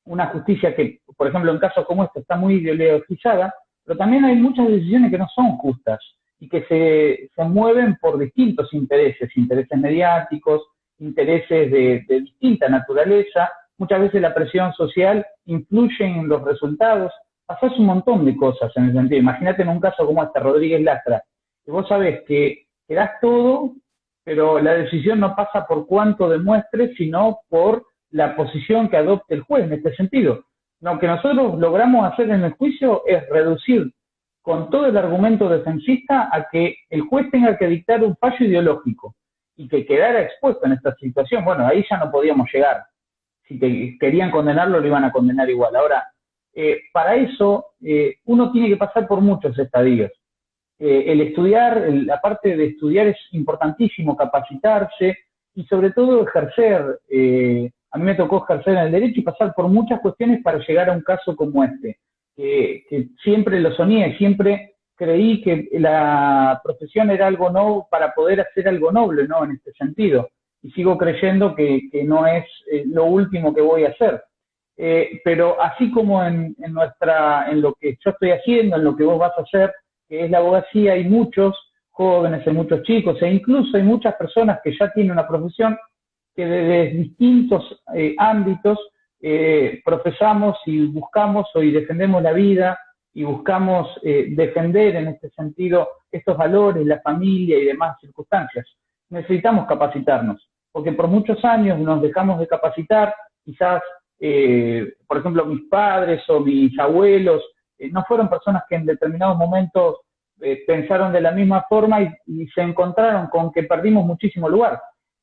una justicia que, por ejemplo, en casos como este está muy ideologizada, pero también hay muchas decisiones que no son justas y que se mueven por distintos intereses, intereses mediáticos, intereses de distinta naturaleza. Muchas veces la presión social influye en los resultados. Pasás un montón de cosas en el sentido. Imagínate en un caso como este, Rodríguez Lastra, que vos sabés que das todo, pero la decisión no pasa por cuánto demuestres, sino por la posición que adopte el juez en este sentido. Lo que nosotros logramos hacer en el juicio es reducir con todo el argumento defensista a que el juez tenga que dictar un fallo ideológico y que quedara expuesto en esta situación. Bueno, ahí ya no podíamos llegar. Si querían condenarlo, lo iban a condenar igual. Ahora, para eso, uno tiene que pasar por muchos estadios. El estudiar, la parte de estudiar es importantísimo, capacitarse y sobre todo ejercer. A mí me tocó ejercer en el derecho y pasar por muchas cuestiones para llegar a un caso como este, que siempre lo soñé, siempre creí que la profesión era algo noble para poder hacer algo noble, ¿no? En este sentido. Y sigo creyendo que no es lo último que voy a hacer. Pero así como en lo que yo estoy haciendo, en lo que vos vas a hacer, que es la abogacía, hay muchos jóvenes, hay muchos chicos, e incluso hay muchas personas que ya tienen una profesión que desde distintos ámbitos profesamos y buscamos y defendemos la vida y buscamos defender en este sentido estos valores, la familia y demás circunstancias. Necesitamos capacitarnos, porque por muchos años nos dejamos de capacitar, quizás, por ejemplo, mis padres o mis abuelos no fueron personas que en determinados momentos pensaron de la misma forma y se encontraron con que perdimos muchísimo lugar.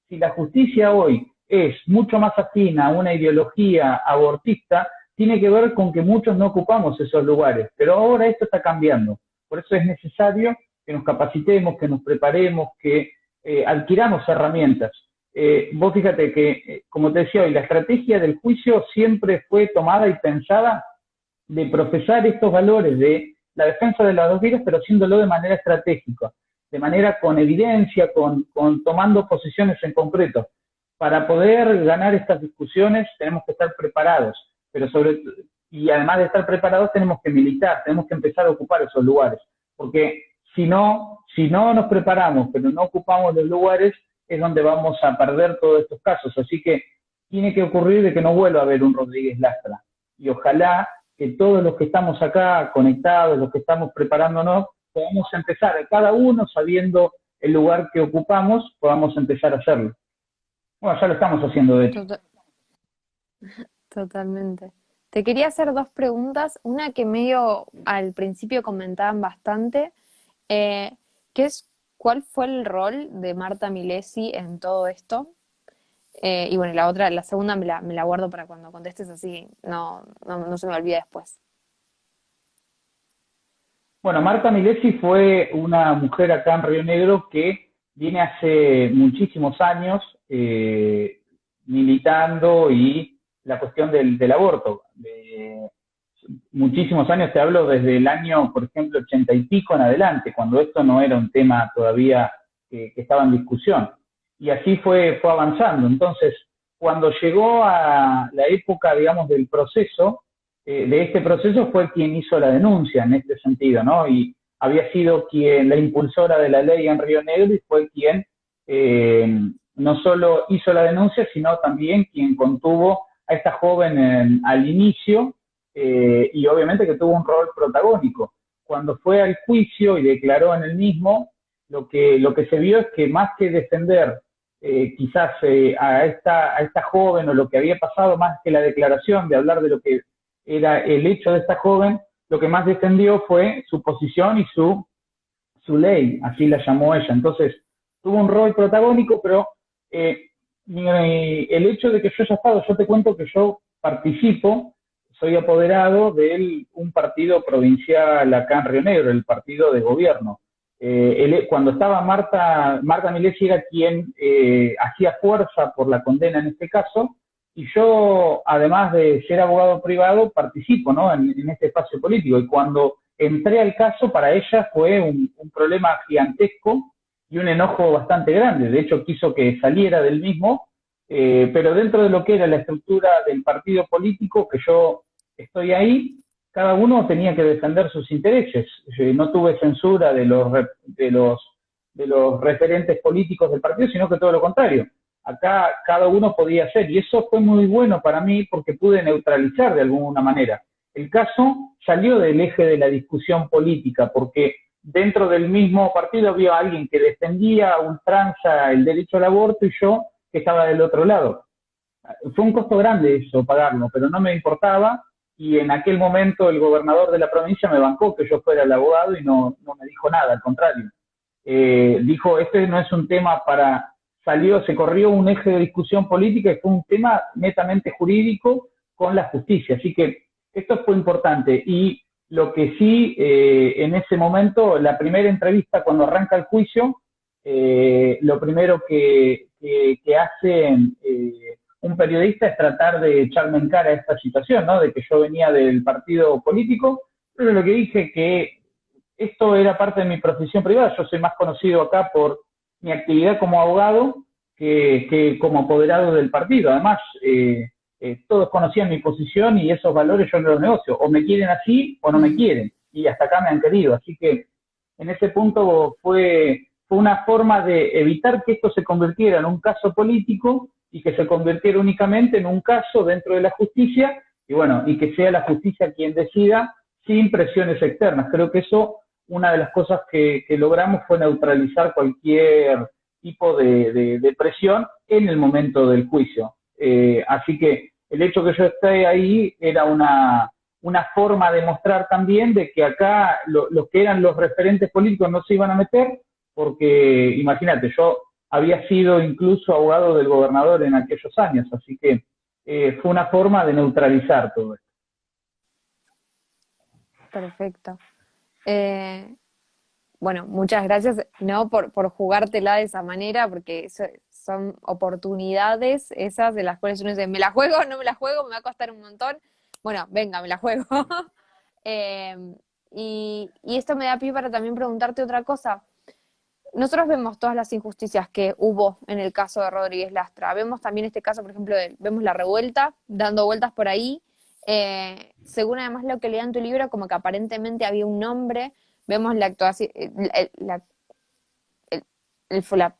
Si la justicia hoy es mucho más afín a una ideología abortista, tiene que ver con que muchos no ocupamos esos lugares, pero ahora esto está cambiando. Por eso es necesario que nos capacitemos, que nos preparemos, que adquiramos herramientas. Vos fíjate que, como te decía hoy, la estrategia del juicio siempre fue tomada y pensada de profesar estos valores de la defensa de las dos vidas, pero haciéndolo de manera estratégica, de manera con evidencia, tomando posiciones en concreto. Para poder ganar estas discusiones tenemos que estar preparados, y además de estar preparados tenemos que militar, tenemos que empezar a ocupar esos lugares, porque si no nos preparamos, pero no ocupamos los lugares, es donde vamos a perder todos estos casos. Así que tiene que ocurrir de que no vuelva a haber un Rodríguez Lastra. Y ojalá que todos los que estamos acá conectados, los que estamos preparándonos, podamos empezar, cada uno sabiendo el lugar que ocupamos, podamos empezar a hacerlo. Bueno, ya lo estamos haciendo, de hecho. Totalmente. Te quería hacer dos preguntas. Una que medio al principio comentaban bastante, que es ¿cuál fue el rol de Marta Milesi en todo esto? Y bueno, la segunda me la guardo para cuando contestes, así no se me olvida después. Bueno, Marta Milesi fue una mujer acá en Río Negro que viene hace muchísimos años militando y la cuestión del aborto. Muchísimos años, te hablo desde el año, por ejemplo, 80 y pico en adelante, cuando esto no era un tema todavía que estaba en discusión. Y así fue avanzando. Entonces, cuando llegó a la época, digamos, del proceso, de este proceso fue quien hizo la denuncia en este sentido, ¿no? Y había sido la impulsora de la ley en Río Negro y fue quien no solo hizo la denuncia, sino también quien contuvo a esta joven al inicio y obviamente que tuvo un rol protagónico. Cuando fue al juicio y declaró en el mismo, lo que se vio es que más que defender quizás a esta joven o lo que había pasado, más que la declaración de hablar de lo que era el hecho de esta joven, lo que más defendió fue su posición y su ley, así la llamó ella. Entonces, tuvo un rol protagónico, pero el hecho de que yo haya estado, yo te cuento que yo participo, soy apoderado de un partido provincial acá en Río Negro, el partido de gobierno. Cuando estaba Marta Milesi era quien hacía fuerza por la condena en este caso, y yo, además de ser abogado privado, participo, ¿no?, en este espacio político. Y cuando entré al caso, para ella fue un problema gigantesco y un enojo bastante grande. De hecho, quiso que saliera del mismo, pero dentro de lo que era la estructura del partido político, que yo estoy ahí, cada uno tenía que defender sus intereses. No tuve censura de los referentes políticos del partido, sino que todo lo contrario. Acá cada uno podía hacer, y eso fue muy bueno para mí porque pude neutralizar de alguna manera. El caso salió del eje de la discusión política, porque dentro del mismo partido había alguien que defendía a ultranza el derecho al aborto y yo que estaba del otro lado. Fue un costo grande eso, pagarlo, pero no me importaba, y en aquel momento el gobernador de la provincia me bancó que yo fuera el abogado y no me dijo nada, al contrario. Dijo, este no es un tema se corrió un eje de discusión política y fue un tema netamente jurídico con la justicia. Así que esto fue importante. Y lo que sí, en ese momento, la primera entrevista cuando arranca el juicio, lo primero que hace un periodista es tratar de echarme en cara esta situación, ¿no?, de que yo venía del partido político, pero lo que dije que esto era parte de mi profesión privada. Yo soy más conocido acá por mi actividad como abogado que como apoderado del partido. Además, todos conocían mi posición y esos valores yo no los negocio. O me quieren así o no me quieren. Y hasta acá me han querido. Así que en ese punto fue una forma de evitar que esto se convirtiera en un caso político y que se convirtiera únicamente en un caso dentro de la justicia, y bueno, y que sea la justicia quien decida sin presiones externas. Creo que eso, una de las cosas que logramos fue neutralizar cualquier tipo de presión en el momento del juicio. Así que el hecho que yo esté ahí era una forma de mostrar también de que acá los que eran los referentes políticos no se iban a meter, porque imagínate, yo había sido incluso abogado del gobernador en aquellos años, así que fue una forma de neutralizar todo esto. Perfecto. Bueno, muchas gracias, ¿no?, por jugártela de esa manera, porque son oportunidades esas de las cuales uno dice, ¿me la juego? ¿No me la juego? ¿Me va a costar un montón? Bueno, venga, me la juego. Y esto me da pie para también preguntarte otra cosa. Nosotros vemos todas las injusticias que hubo en el caso de Rodríguez Lastra. Vemos también este caso, por ejemplo, vemos la revuelta, dando vueltas por ahí. Según además lo que leía en tu libro, como que aparentemente había un nombre. Vemos la actuación, se me fue la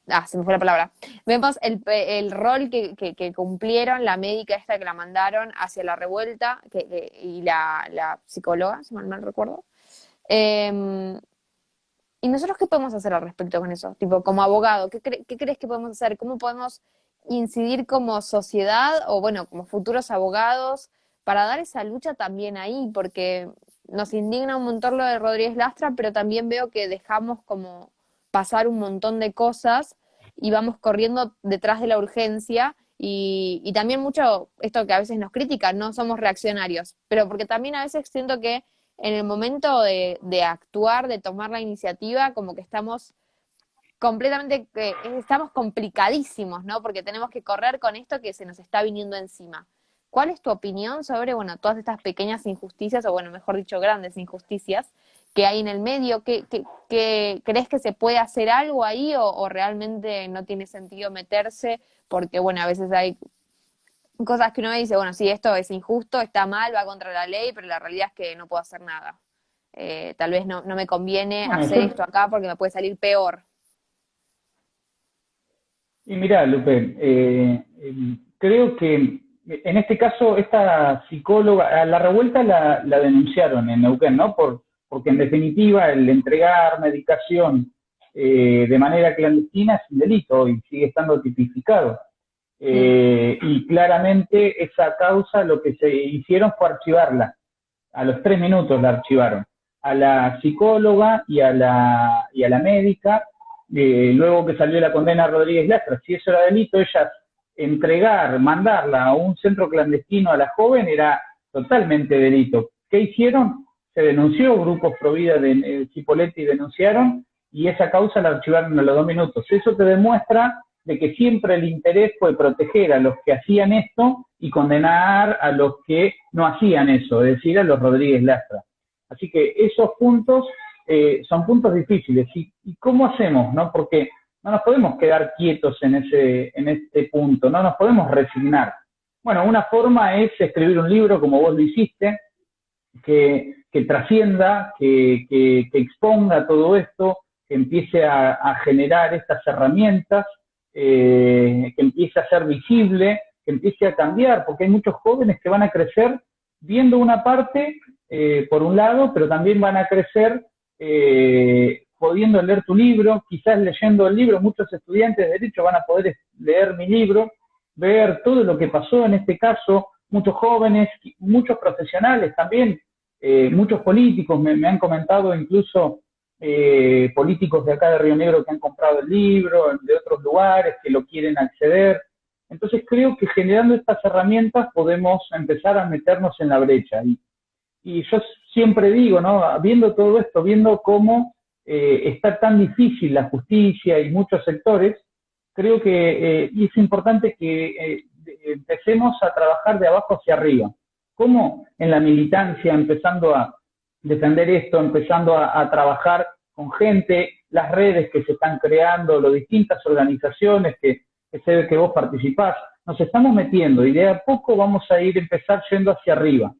palabra. Vemos el rol que cumplieron la médica esta que la mandaron hacia la revuelta y la psicóloga, si mal no recuerdo. ¿Y nosotros qué podemos hacer al respecto con eso? Tipo, como abogado, ¿qué crees que podemos hacer? ¿Cómo podemos incidir como sociedad o, bueno, como futuros abogados para dar esa lucha también ahí? Porque nos indigna un montón lo de Rodríguez Lastra, pero también veo que dejamos como pasar un montón de cosas y vamos corriendo detrás de la urgencia y también mucho esto que a veces nos critican, no somos reaccionarios, pero porque también a veces siento que en el momento de actuar, de tomar la iniciativa, como que estamos completamente, estamos complicadísimos, ¿no? Porque tenemos que correr con esto que se nos está viniendo encima. ¿Cuál es tu opinión sobre, bueno, todas estas pequeñas injusticias, o bueno, mejor dicho, grandes injusticias que hay en el medio? ¿Qué crees que se puede hacer algo ahí o realmente no tiene sentido meterse? Porque, bueno, a veces hay cosas que uno dice, bueno, sí, esto es injusto, está mal, va contra la ley, pero la realidad es que no puedo hacer nada. Tal vez no me conviene hacer esto acá porque me puede salir peor. Y mira, Lupe, creo que en este caso esta psicóloga, a la revuelta la denunciaron en Neuquén, ¿no? Porque en definitiva el entregar medicación de manera clandestina es un delito y sigue estando tipificado. Y claramente esa causa lo que se hicieron fue archivarla. A los 3 minutos la archivaron. A la psicóloga y a la médica, luego que salió la condena a Rodríguez Lastra, si eso era delito, ellas mandarla a un centro clandestino a la joven era totalmente delito. ¿Qué hicieron? Se denunció, grupos pro vida de Cipolletti denunciaron, y esa causa la archivaron a los 2 minutos. Eso te demuestra de que siempre el interés fue proteger a los que hacían esto y condenar a los que no hacían eso, es decir, a los Rodríguez Lastra. Así que esos puntos son puntos difíciles. ¿Y cómo hacemos, no? Porque no nos podemos quedar quietos en este punto, no nos podemos resignar. Bueno, una forma es escribir un libro, como vos lo hiciste, que trascienda, que exponga todo esto, que empiece a generar estas herramientas, que empiece a ser visible, que empiece a cambiar, porque hay muchos jóvenes que van a crecer viendo una parte, por un lado, pero también van a crecer pudiendo leer tu libro, quizás leyendo el libro. Muchos estudiantes de Derecho van a poder leer mi libro, ver todo lo que pasó en este caso, muchos jóvenes, muchos profesionales también, muchos políticos, me han comentado incluso políticos de acá de Río Negro que han comprado el libro, de otros lugares que lo quieren acceder. Entonces creo que generando estas herramientas podemos empezar a meternos en la brecha. Y yo siempre digo, ¿no? Viendo todo esto, viendo cómo está tan difícil la justicia y muchos sectores, creo que es importante que empecemos a trabajar de abajo hacia arriba. ¿Cómo? En la militancia, empezando a defender esto, empezando a trabajar con gente, las redes que se están creando, las distintas organizaciones que sé que vos participás, nos estamos metiendo y de a poco vamos a empezar yendo hacia arriba.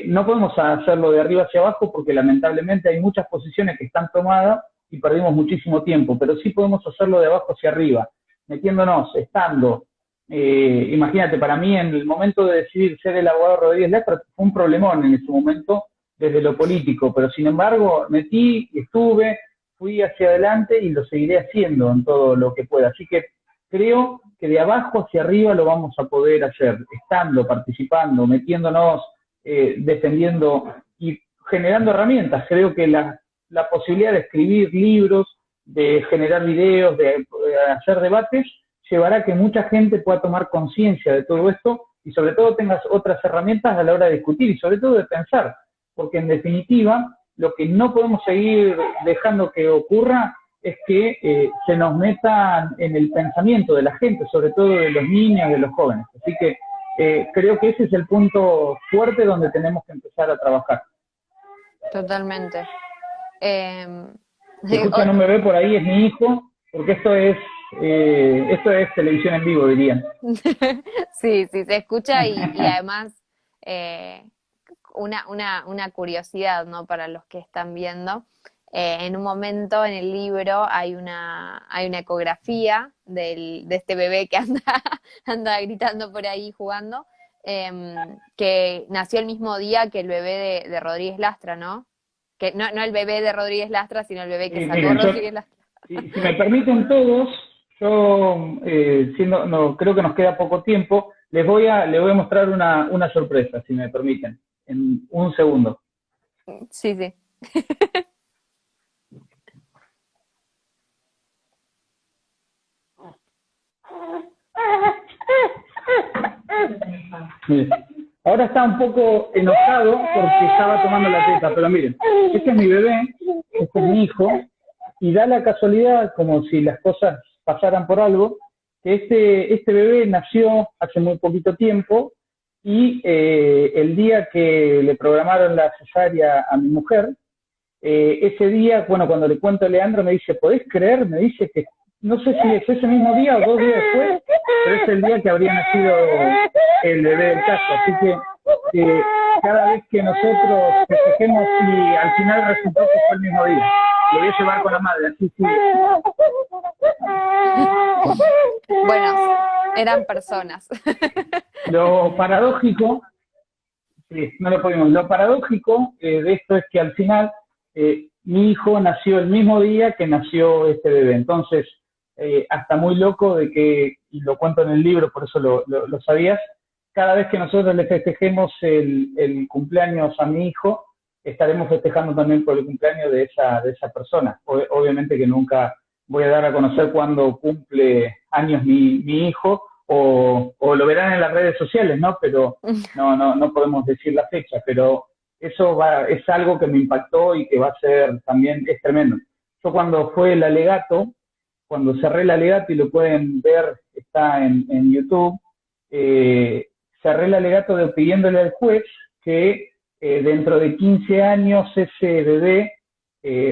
No podemos hacerlo de arriba hacia abajo porque lamentablemente hay muchas posiciones que están tomadas y perdimos muchísimo tiempo, pero sí podemos hacerlo de abajo hacia arriba, metiéndonos, estando. Imagínate, para mí en el momento de decidir ser el abogado Rodríguez Lastra fue un problemón en ese momento desde lo político, pero sin embargo metí, estuve, fui hacia adelante y lo seguiré haciendo en todo lo que pueda. Así que creo que de abajo hacia arriba lo vamos a poder hacer, estando, participando, metiéndonos, defendiendo y generando herramientas. Creo que la posibilidad de escribir libros, de generar videos, de hacer debates, llevará a que mucha gente pueda tomar conciencia de todo esto y sobre todo tengas otras herramientas a la hora de discutir y sobre todo de pensar, porque en definitiva lo que no podemos seguir dejando que ocurra es que se nos metan en el pensamiento de la gente, sobre todo de los niños, de los jóvenes. Así que creo que ese es el punto fuerte donde tenemos que empezar a trabajar. Totalmente. Si escucha, no me ve por ahí, es mi hijo, porque esto es televisión en vivo, dirían. Sí, se escucha y además una curiosidad, ¿no? Para los que están viendo. En un momento en el libro hay una ecografía de este bebé que anda gritando por ahí jugando, que nació el mismo día que el bebé de Rodríguez Lastra, ¿no? Que no el bebé de Rodríguez Lastra, sino el bebé que sacó Rodríguez Lastra. Si me permiten todos, yo creo que nos queda poco tiempo, les voy a mostrar una sorpresa, si me permiten, en un segundo. Sí. Ahora está un poco enojado porque estaba tomando la teta, pero miren, este es mi bebé, este es mi hijo, y da la casualidad, como si las cosas pasaran por algo, que este bebé nació hace muy poquito tiempo y el día que le programaron la cesárea a mi mujer, ese día, bueno, cuando le cuento a Leandro me dice, ¿podés creer? Me dice que no sé si fue ese mismo día o 2 días después, pero es el día que habría nacido el bebé del caso. Así que cada vez que nosotros festejemos y al final resultó que fue el mismo día, lo voy a llevar con la madre, así sí. Bueno, eran personas. Lo paradójico, sí, no lo pudimos, lo paradójico de esto es que al final mi hijo nació el mismo día que nació este bebé. Entonces, hasta muy loco de que, y lo cuento en el libro, por eso lo sabías, cada vez que nosotros le festejemos el cumpleaños a mi hijo, estaremos festejando también por el cumpleaños de esa persona. Obviamente que nunca voy a dar a conocer cuándo cumple años mi hijo, o lo verán en las redes sociales, ¿no? Pero no podemos decir la fecha, pero es algo que me impactó y que va a ser también, es tremendo. Yo cuando fue el alegato, cuando cerré el alegato, y lo pueden ver, está en YouTube, cerré el alegato pidiéndole al juez que dentro de 15 años ese bebé,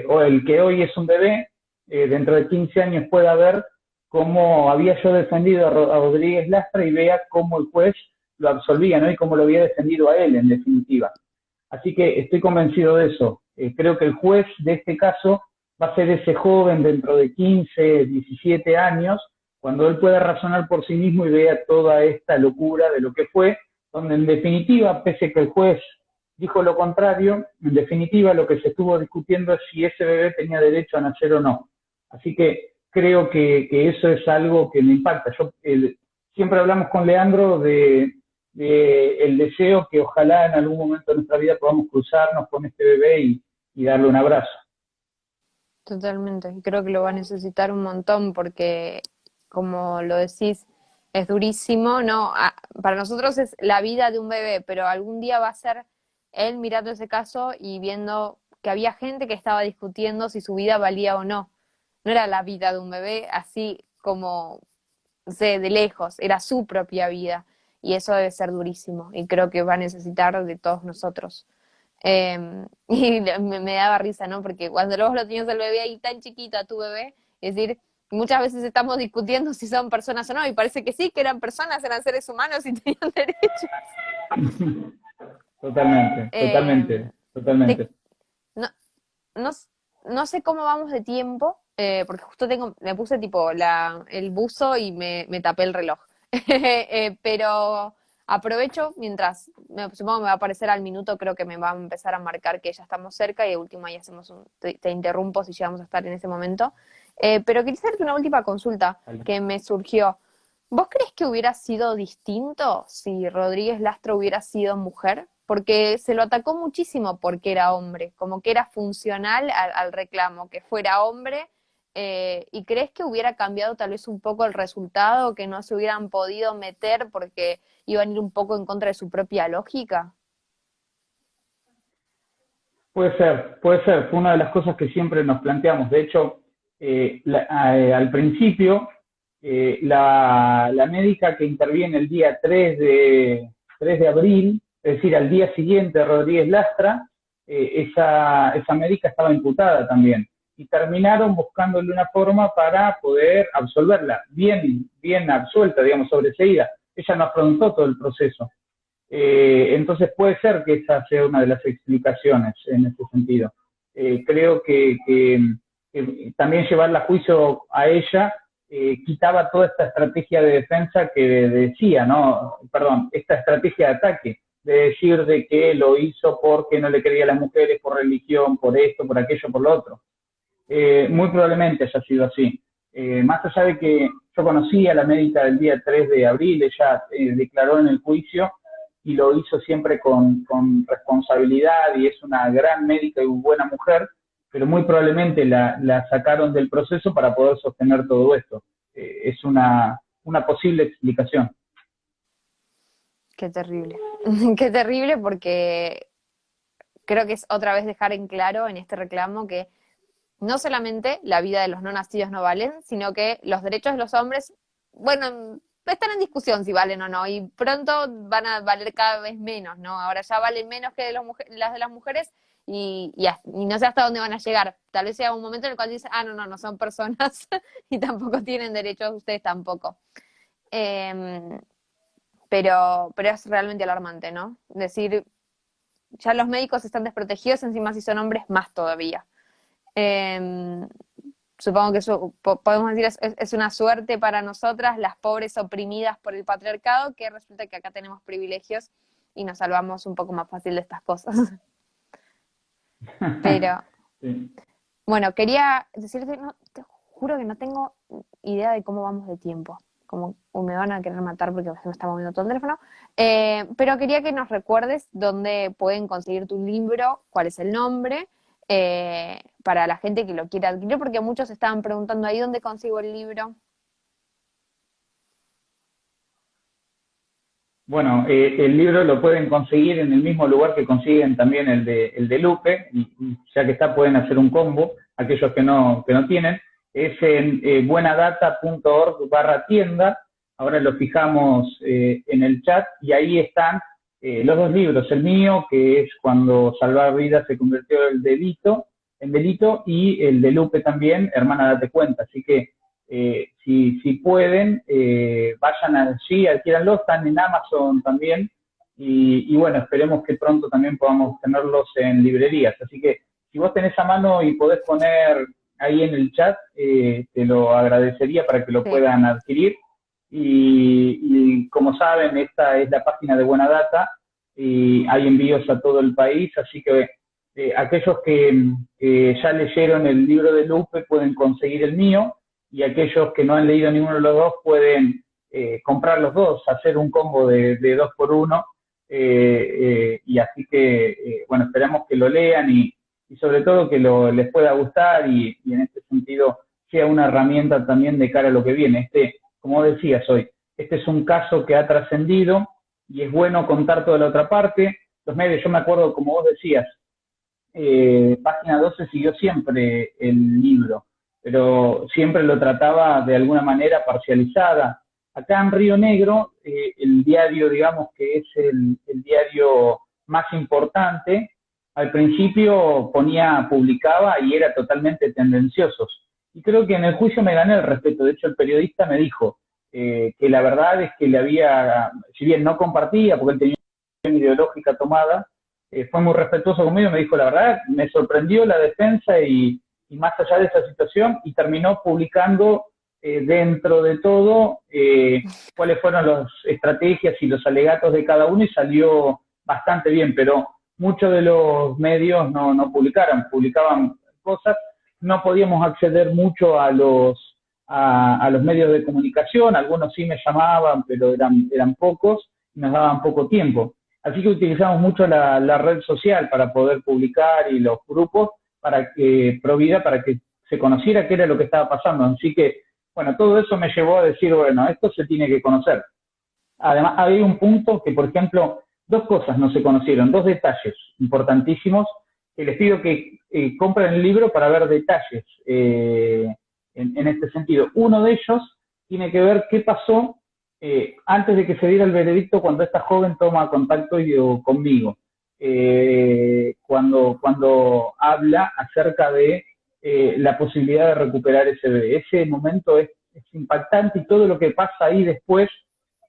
o el que hoy es un bebé, dentro de 15 años pueda ver cómo había yo defendido a Rodríguez Lastra y vea cómo el juez lo absolvía, ¿no? Y cómo lo había defendido a él, en definitiva. Así que estoy convencido de eso. Creo que el juez de este caso va a ser ese joven dentro de 15, 17 años, cuando él pueda razonar por sí mismo y vea toda esta locura de lo que fue, donde en definitiva, pese a que el juez dijo lo contrario, en definitiva lo que se estuvo discutiendo es si ese bebé tenía derecho a nacer o no. Así que creo que eso es algo que me impacta. Siempre hablamos con Leandro de el deseo que ojalá en algún momento de nuestra vida podamos cruzarnos con este bebé y darle un abrazo. Totalmente, y creo que lo va a necesitar un montón porque, como lo decís, es durísimo, ¿no? Para nosotros es la vida de un bebé, pero algún día va a ser él mirando ese caso y viendo que había gente que estaba discutiendo si su vida valía o no. No era la vida de un bebé así como, no sé, de lejos, era su propia vida. Y eso debe ser durísimo y creo que va a necesitar de todos nosotros. Y me daba risa, ¿no? Porque cuando luego lo tenías al bebé ahí tan chiquito, a tu bebé, es decir, muchas veces estamos discutiendo si son personas o no, y parece que sí, que eran personas, eran seres humanos y tenían derechos. Totalmente, Eh, totalmente, totalmente. te- no, no, no sé cómo vamos de tiempo, porque justo me puse tipo el buzo y me tapé el reloj. Pero aprovecho mientras, supongo que me va a aparecer al minuto, creo que me va a empezar a marcar que ya estamos cerca y de última ahí hacemos te interrumpo si llegamos a estar en ese momento. Pero quería hacerte una última consulta Vale. que me surgió. ¿Vos crees que hubiera sido distinto si Rodríguez Lastro hubiera sido mujer? Porque se lo atacó muchísimo porque era hombre, como que era funcional al reclamo, que fuera hombre, ¿y crees que hubiera cambiado tal vez un poco el resultado, que no se hubieran podido meter porque iban a ir un poco en contra de su propia lógica? Puede ser, puede ser. Fue una de las cosas que siempre nos planteamos. De hecho, al principio, la médica que interviene el día 3 de abril, es decir, al día siguiente de Rodríguez Lastra, esa médica estaba imputada también. Y terminaron buscándole una forma para poder absolverla, bien absuelta, digamos, sobreseída. Ella no afrontó todo el proceso. Entonces puede ser que esa sea una de las explicaciones en ese sentido. Creo que también llevarla a juicio a ella quitaba toda esta estrategia de defensa que decía, ¿no? Perdón, esta estrategia de ataque, de decir de que lo hizo porque no le creía a las mujeres, por religión, por esto, por aquello, por lo otro. Muy probablemente haya sido así. Más allá de que yo conocí a la médica del día 3 de abril, ella declaró en el juicio y lo hizo siempre con responsabilidad y es una gran médica y buena mujer, pero muy probablemente la sacaron del proceso para poder sostener todo esto. Es una posible explicación. Qué terrible. Qué terrible porque creo que es otra vez dejar en claro en este reclamo que no solamente la vida de los no nacidos no valen, sino que los derechos de los hombres, bueno, están en discusión si valen o no, y pronto van a valer cada vez menos, ¿no? Ahora ya valen menos que las de las mujeres y no sé hasta dónde van a llegar. Tal vez sea un momento en el cual dicen, no son personas y tampoco tienen derechos, ustedes tampoco. Eh, pero es realmente alarmante, ¿no? Decir, ya los médicos están desprotegidos, encima si son hombres, más todavía. Eh, Supongo que eso podemos decir es una suerte para nosotras, las pobres oprimidas por el patriarcado, que resulta que acá tenemos privilegios y nos salvamos un poco más fácil de estas cosas. Pero, Sí. Bueno, quería decirte, no, te juro que no tengo idea de cómo vamos de tiempo. Como o me van a querer matar porque se me está moviendo todo el teléfono. Pero quería que nos recuerdes dónde pueden conseguir tu libro, cuál es el nombre, para la gente que lo quiera adquirir, porque muchos estaban preguntando ahí dónde consigo el libro. Bueno, el libro lo pueden conseguir en el mismo lugar que consiguen también el de Lupe, y ya que está pueden hacer un combo, aquellos que no tienen, es en buenadata.org/tienda, ahora lo fijamos en el chat, y ahí están los dos libros, el mío, que es Cuando salvar vidas se convirtió en delito, y el de Lupe también, Hermana, date cuenta, así que si pueden, vayan allí, adquiéranlos, están en Amazon también, y bueno, esperemos que pronto también podamos tenerlos en librerías. Así que si vos tenés a mano y podés poner ahí en el chat, te lo agradecería para que lo Sí. puedan adquirir. Y como saben, esta es la página de Buena Data y hay envíos a todo el país, así que aquellos que ya leyeron el libro de Lupe pueden conseguir el mío, y aquellos que no han leído ninguno de los dos pueden comprar los dos, hacer un combo de dos por uno, y así que, bueno, esperamos que lo lean y sobre todo que les pueda gustar y en este sentido sea una herramienta también de cara a lo que viene. Como decías hoy, este es un caso que ha trascendido y es bueno contar toda la otra parte. Los medios, yo me acuerdo, como vos decías, Página 12 siguió siempre el libro, pero siempre lo trataba de alguna manera parcializada. Acá en Río Negro, el diario, digamos que es el diario más importante, al principio publicaba y era totalmente tendencioso. Y creo que en el juicio me gané el respeto. De hecho, el periodista me dijo que la verdad es que le había, si bien no compartía, porque él tenía una ideológica tomada, fue muy respetuoso conmigo, me dijo la verdad, me sorprendió la defensa y más allá de esa situación, y terminó publicando dentro de todo cuáles fueron las estrategias y los alegatos de cada uno, y salió bastante bien, pero muchos de los medios no publicaban cosas, no podíamos acceder mucho a los medios de comunicación, algunos sí me llamaban, pero eran pocos y nos daban poco tiempo. Así que utilizamos mucho la red social para poder publicar, y los grupos para que Provida, para que se conociera qué era lo que estaba pasando. Así que, bueno, todo eso me llevó a decir, bueno, esto se tiene que conocer. Además, hay un punto que, por ejemplo, dos cosas no se conocieron, dos detalles importantísimos, que les pido que compren el libro para ver detalles en este sentido. Uno de ellos tiene que ver qué pasó antes de que se diera el veredicto, cuando esta joven toma contacto conmigo, cuando habla acerca de la posibilidad de recuperar ese bebé. Ese momento es impactante, y todo lo que pasa ahí después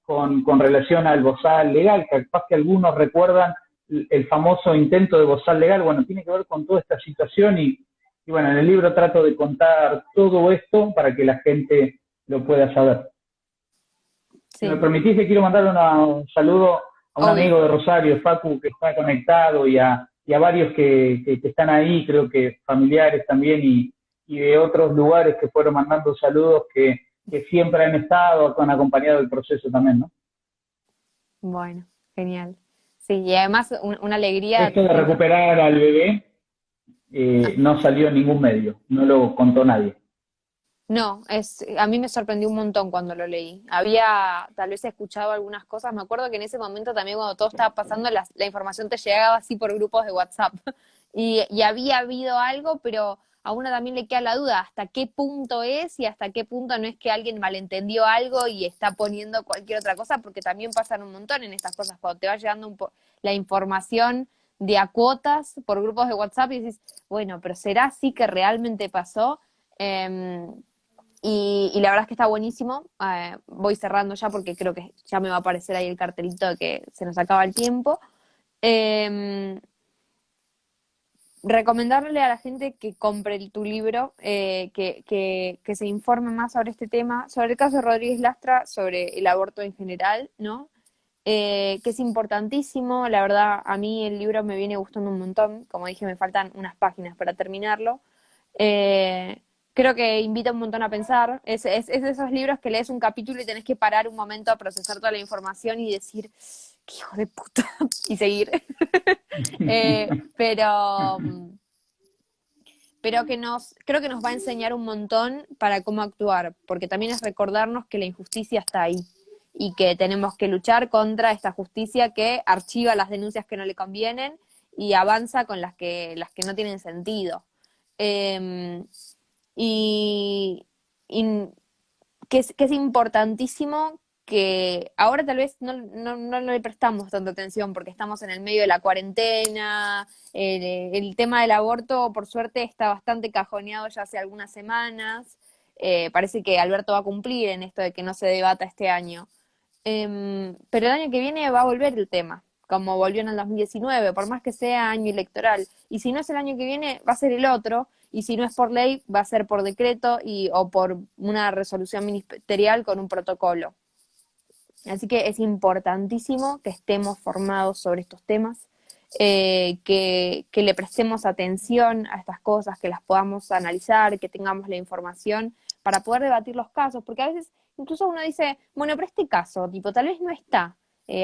con relación al bozal legal, capaz que algunos recuerdan el famoso intento de bozal legal, bueno, tiene que ver con toda esta situación, y bueno, en el libro trato de contar todo esto para que la gente lo pueda saber. Si me Sí, permitís, le quiero mandar un saludo a un obvio. amigo de Rosario, Facu, que está conectado, y a varios que están ahí, creo que familiares también, y de otros lugares que fueron mandando saludos que siempre han estado, han acompañado el proceso también, ¿no? Bueno, genial. Sí, y además una alegría. Esto de recuperar al bebé no salió en ningún medio, no lo contó nadie. No, a mí me sorprendió un montón cuando lo leí. Había tal vez escuchado algunas cosas. Me acuerdo que en ese momento también cuando todo estaba pasando, la información te llegaba así por grupos de WhatsApp. Y había habido algo, pero a uno también le queda la duda hasta qué punto es y hasta qué punto no es que alguien malentendió algo y está poniendo cualquier otra cosa, porque también pasan un montón en estas cosas. Cuando te va llegando la información de a cuotas por grupos de WhatsApp y dices, bueno, pero ¿será así que realmente pasó? Y la verdad es que está buenísimo. Voy cerrando ya porque creo que ya me va a aparecer ahí el cartelito de que se nos acaba el tiempo. Eh, Recomendarle a la gente que compre tu libro, que se informe más sobre este tema, sobre el caso de Rodríguez Lastra, sobre el aborto en general, ¿no? que es importantísimo. La verdad, a mí el libro me viene gustando un montón. Como dije, me faltan unas páginas para terminarlo. Eh, Creo que invita un montón a pensar. Es de esos libros que lees un capítulo y tenés que parar un momento a procesar toda la información y decir, qué hijo de puta, y seguir. Pero creo que nos va a enseñar un montón para cómo actuar, porque también es recordarnos que la injusticia está ahí y que tenemos que luchar contra esta justicia que archiva las denuncias que no le convienen y avanza con las que no tienen sentido. Eh, y, y que es importantísimo que ahora tal vez no le prestamos tanta atención porque estamos en el medio de la cuarentena, el tema del aborto por suerte está bastante cajoneado ya hace algunas semanas, parece que Alberto va a cumplir en esto de que no se debata este año. Pero el año que viene va a volver el tema, como volvió en el 2019, por más que sea año electoral. Y si no es el año que viene, va a ser el otro. Y si no es por ley, va a ser por decreto o por una resolución ministerial con un protocolo. Así que es importantísimo que estemos formados sobre estos temas, que le prestemos atención a estas cosas, que las podamos analizar, que tengamos la información para poder debatir los casos, porque a veces incluso uno dice, bueno, pero este caso, tipo, tal vez no está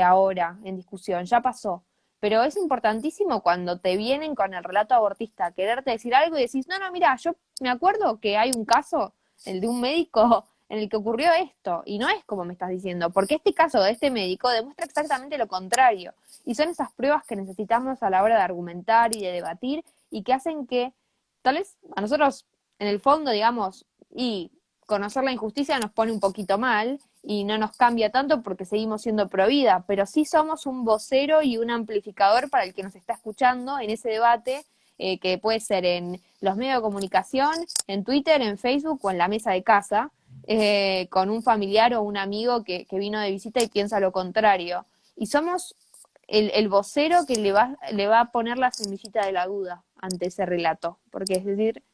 ahora en discusión, ya pasó, pero es importantísimo cuando te vienen con el relato abortista a quererte decir algo y decís, no, no, mira, yo me acuerdo que hay un caso, el de un médico en el que ocurrió esto, y no es como me estás diciendo, porque este caso de este médico demuestra exactamente lo contrario, y son esas pruebas que necesitamos a la hora de argumentar y de debatir, y que hacen que, tal vez a nosotros, en el fondo, digamos, y conocer la injusticia nos pone un poquito mal, y no nos cambia tanto porque seguimos siendo pro vida, pero sí somos un vocero y un amplificador para el que nos está escuchando en ese debate, que puede ser en los medios de comunicación, en Twitter, en Facebook o en la mesa de casa, con un familiar o un amigo que vino de visita y piensa lo contrario. Y somos el vocero que le va a poner la semillita de la duda ante ese relato. Porque es decir,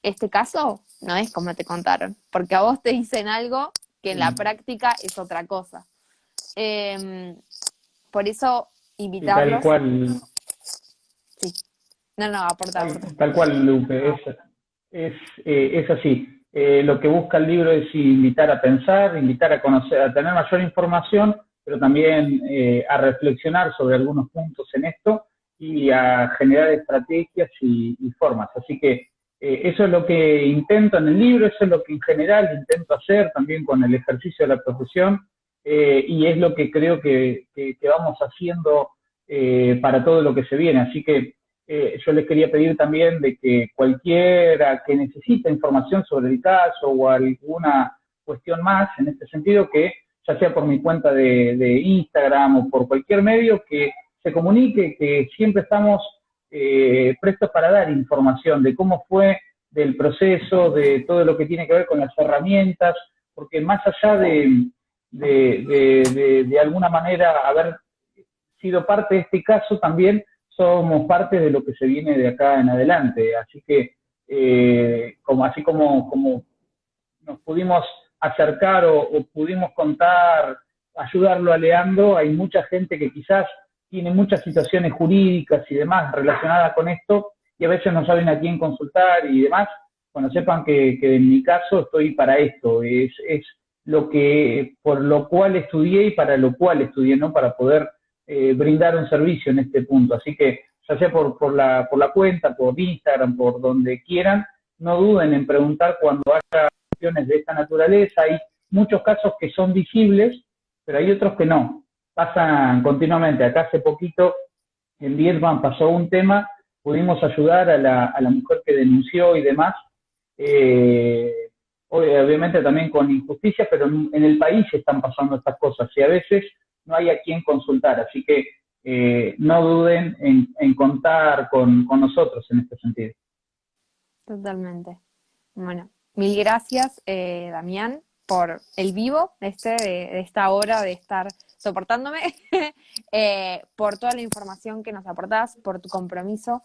este caso no es como te contaron, porque a vos te dicen algo que en la práctica es otra cosa. Por eso, Y tal invitarlos. cual, Sí, no, aporta. tal cual, Lupe, es así. Lo que busca el libro es invitar a pensar, invitar a conocer, a tener mayor información, pero también a reflexionar sobre algunos puntos en esto y a generar estrategias y formas. Así que eso es lo que intento en el libro, eso es lo que en general intento hacer también con el ejercicio de la profesión, y es lo que creo que vamos haciendo para todo lo que se viene. Así que yo les quería pedir también de que cualquiera que necesite información sobre el caso o alguna cuestión más en este sentido, que ya sea por mi cuenta de Instagram o por cualquier medio, que se comunique, que siempre estamos prestos para dar información de cómo fue, del proceso, de todo lo que tiene que ver con las herramientas, porque más allá de alguna manera haber sido parte de este caso, también somos parte de lo que se viene de acá en adelante. Así que, así como nos pudimos acercar o pudimos contar, ayudarlo a Leandro, hay mucha gente que quizás tiene muchas situaciones jurídicas y demás relacionadas con esto y a veces no saben a quién consultar y demás. Bueno, sepan que en mi caso estoy para esto, es lo que, por lo cual estudié y para lo cual estudié, ¿no? Para poder brindar un servicio en este punto. Así que, ya sea por la cuenta, por Instagram, por donde quieran, no duden en preguntar cuando haya cuestiones de esta naturaleza. Hay muchos casos que son visibles, pero hay otros que no. Pasan continuamente. Acá hace poquito, en Vietnam pasó un tema, pudimos ayudar a la mujer que denunció y demás, obviamente también con injusticia, pero en el país están pasando estas cosas y a veces no hay a quién consultar, así que no duden en contar con nosotros en este sentido. Totalmente. Bueno, mil gracias, Damián, por el vivo de esta hora de estar soportándome, por toda la información que nos aportás, por tu compromiso,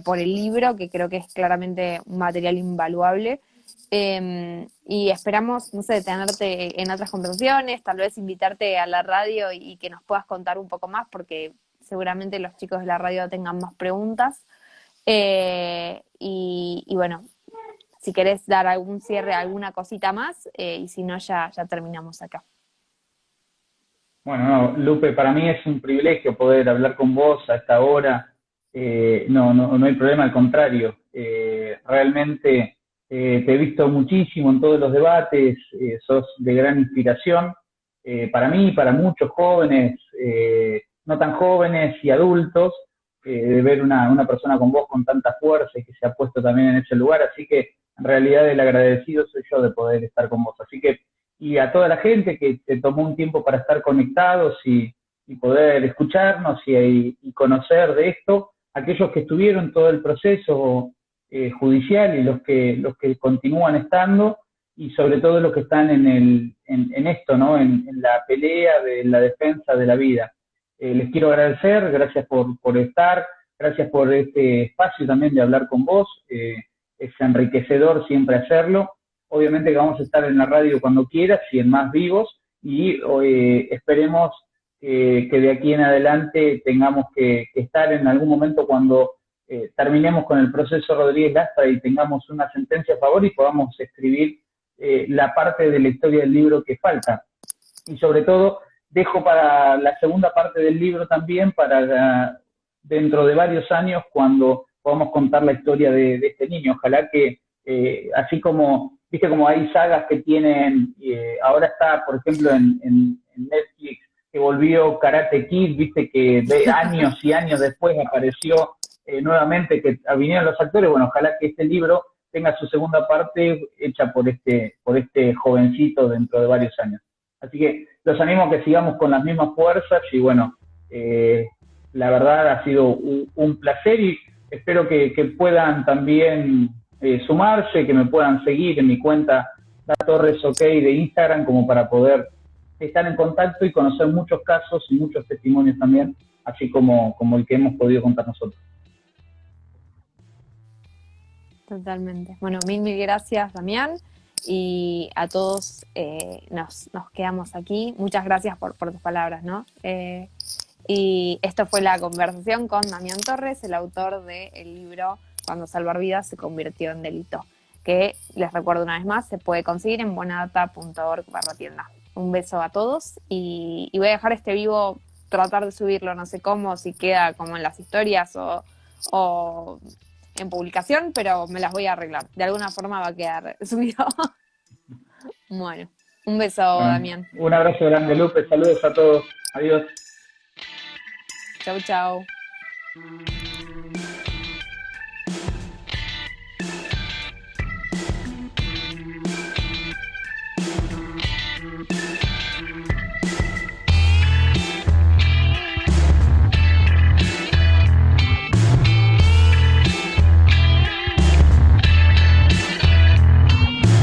por el libro, que creo que es claramente un material invaluable, Y esperamos, no sé, tenerte en otras conversaciones, tal vez invitarte a la radio y que nos puedas contar un poco más, porque seguramente los chicos de la radio tengan más preguntas. Y bueno, si querés dar algún cierre, alguna cosita más, y si no, ya terminamos acá. Bueno, no, Lupe, para mí es un privilegio poder hablar con vos a esta hora. No hay problema, al contrario. Realmente te he visto muchísimo en todos los debates, sos de gran inspiración para mí, para muchos jóvenes, no tan jóvenes y adultos, de ver una persona con vos con tanta fuerza y que se ha puesto también en ese lugar. Así que en realidad el agradecido soy yo de poder estar con vos. Así que y a toda la gente que te tomó un tiempo para estar conectados y poder escucharnos y conocer de esto, aquellos que estuvieron todo el proceso judicial y los que continúan estando, y sobre todo los que están en esto, ¿no? En la pelea de la defensa de la vida. Les quiero agradecer, gracias por estar, gracias por este espacio también de hablar con vos, es enriquecedor siempre hacerlo. Obviamente que vamos a estar en la radio cuando quieras y en Más Vivos, y esperemos que de aquí en adelante tengamos que estar en algún momento cuando terminemos con el proceso Rodríguez Lastra y tengamos una sentencia a favor y podamos escribir la parte de la historia del libro que falta. Y sobre todo, dejo para la segunda parte del libro también, para dentro de varios años, cuando podamos contar la historia de este niño. Ojalá que, así como, viste, como hay sagas que tienen, ahora está, por ejemplo, en Netflix, que volvió Karate Kid, viste, que de años y años después apareció nuevamente, que vinieron los actores. Bueno, ojalá que este libro tenga su segunda parte hecha por este jovencito dentro de varios años. Así que los animo a que sigamos con las mismas fuerzas y bueno, la verdad ha sido un placer y espero que puedan también sumarse, que me puedan seguir en mi cuenta Da Torres OK de Instagram, como para poder estar en contacto y conocer muchos casos y muchos testimonios también, así como el que hemos podido contar nosotros. Totalmente. Bueno, mil gracias, Damián. Y a todos nos quedamos aquí. Muchas gracias por tus palabras, ¿no? Y esto fue la conversación con Damián Torres, el autor del libro Cuando salvar vidas se convirtió en delito, que les recuerdo una vez más, se puede conseguir en buenadata.org/tienda. Un beso a todos y voy a dejar este vivo, tratar de subirlo, no sé cómo, si queda como en las historias o en publicación, pero me las voy a arreglar. De alguna forma va a quedar subido. Bueno, un beso, Bueno, Damián. un abrazo grande, Lupe. Saludos a todos. Adiós. Chau, chau.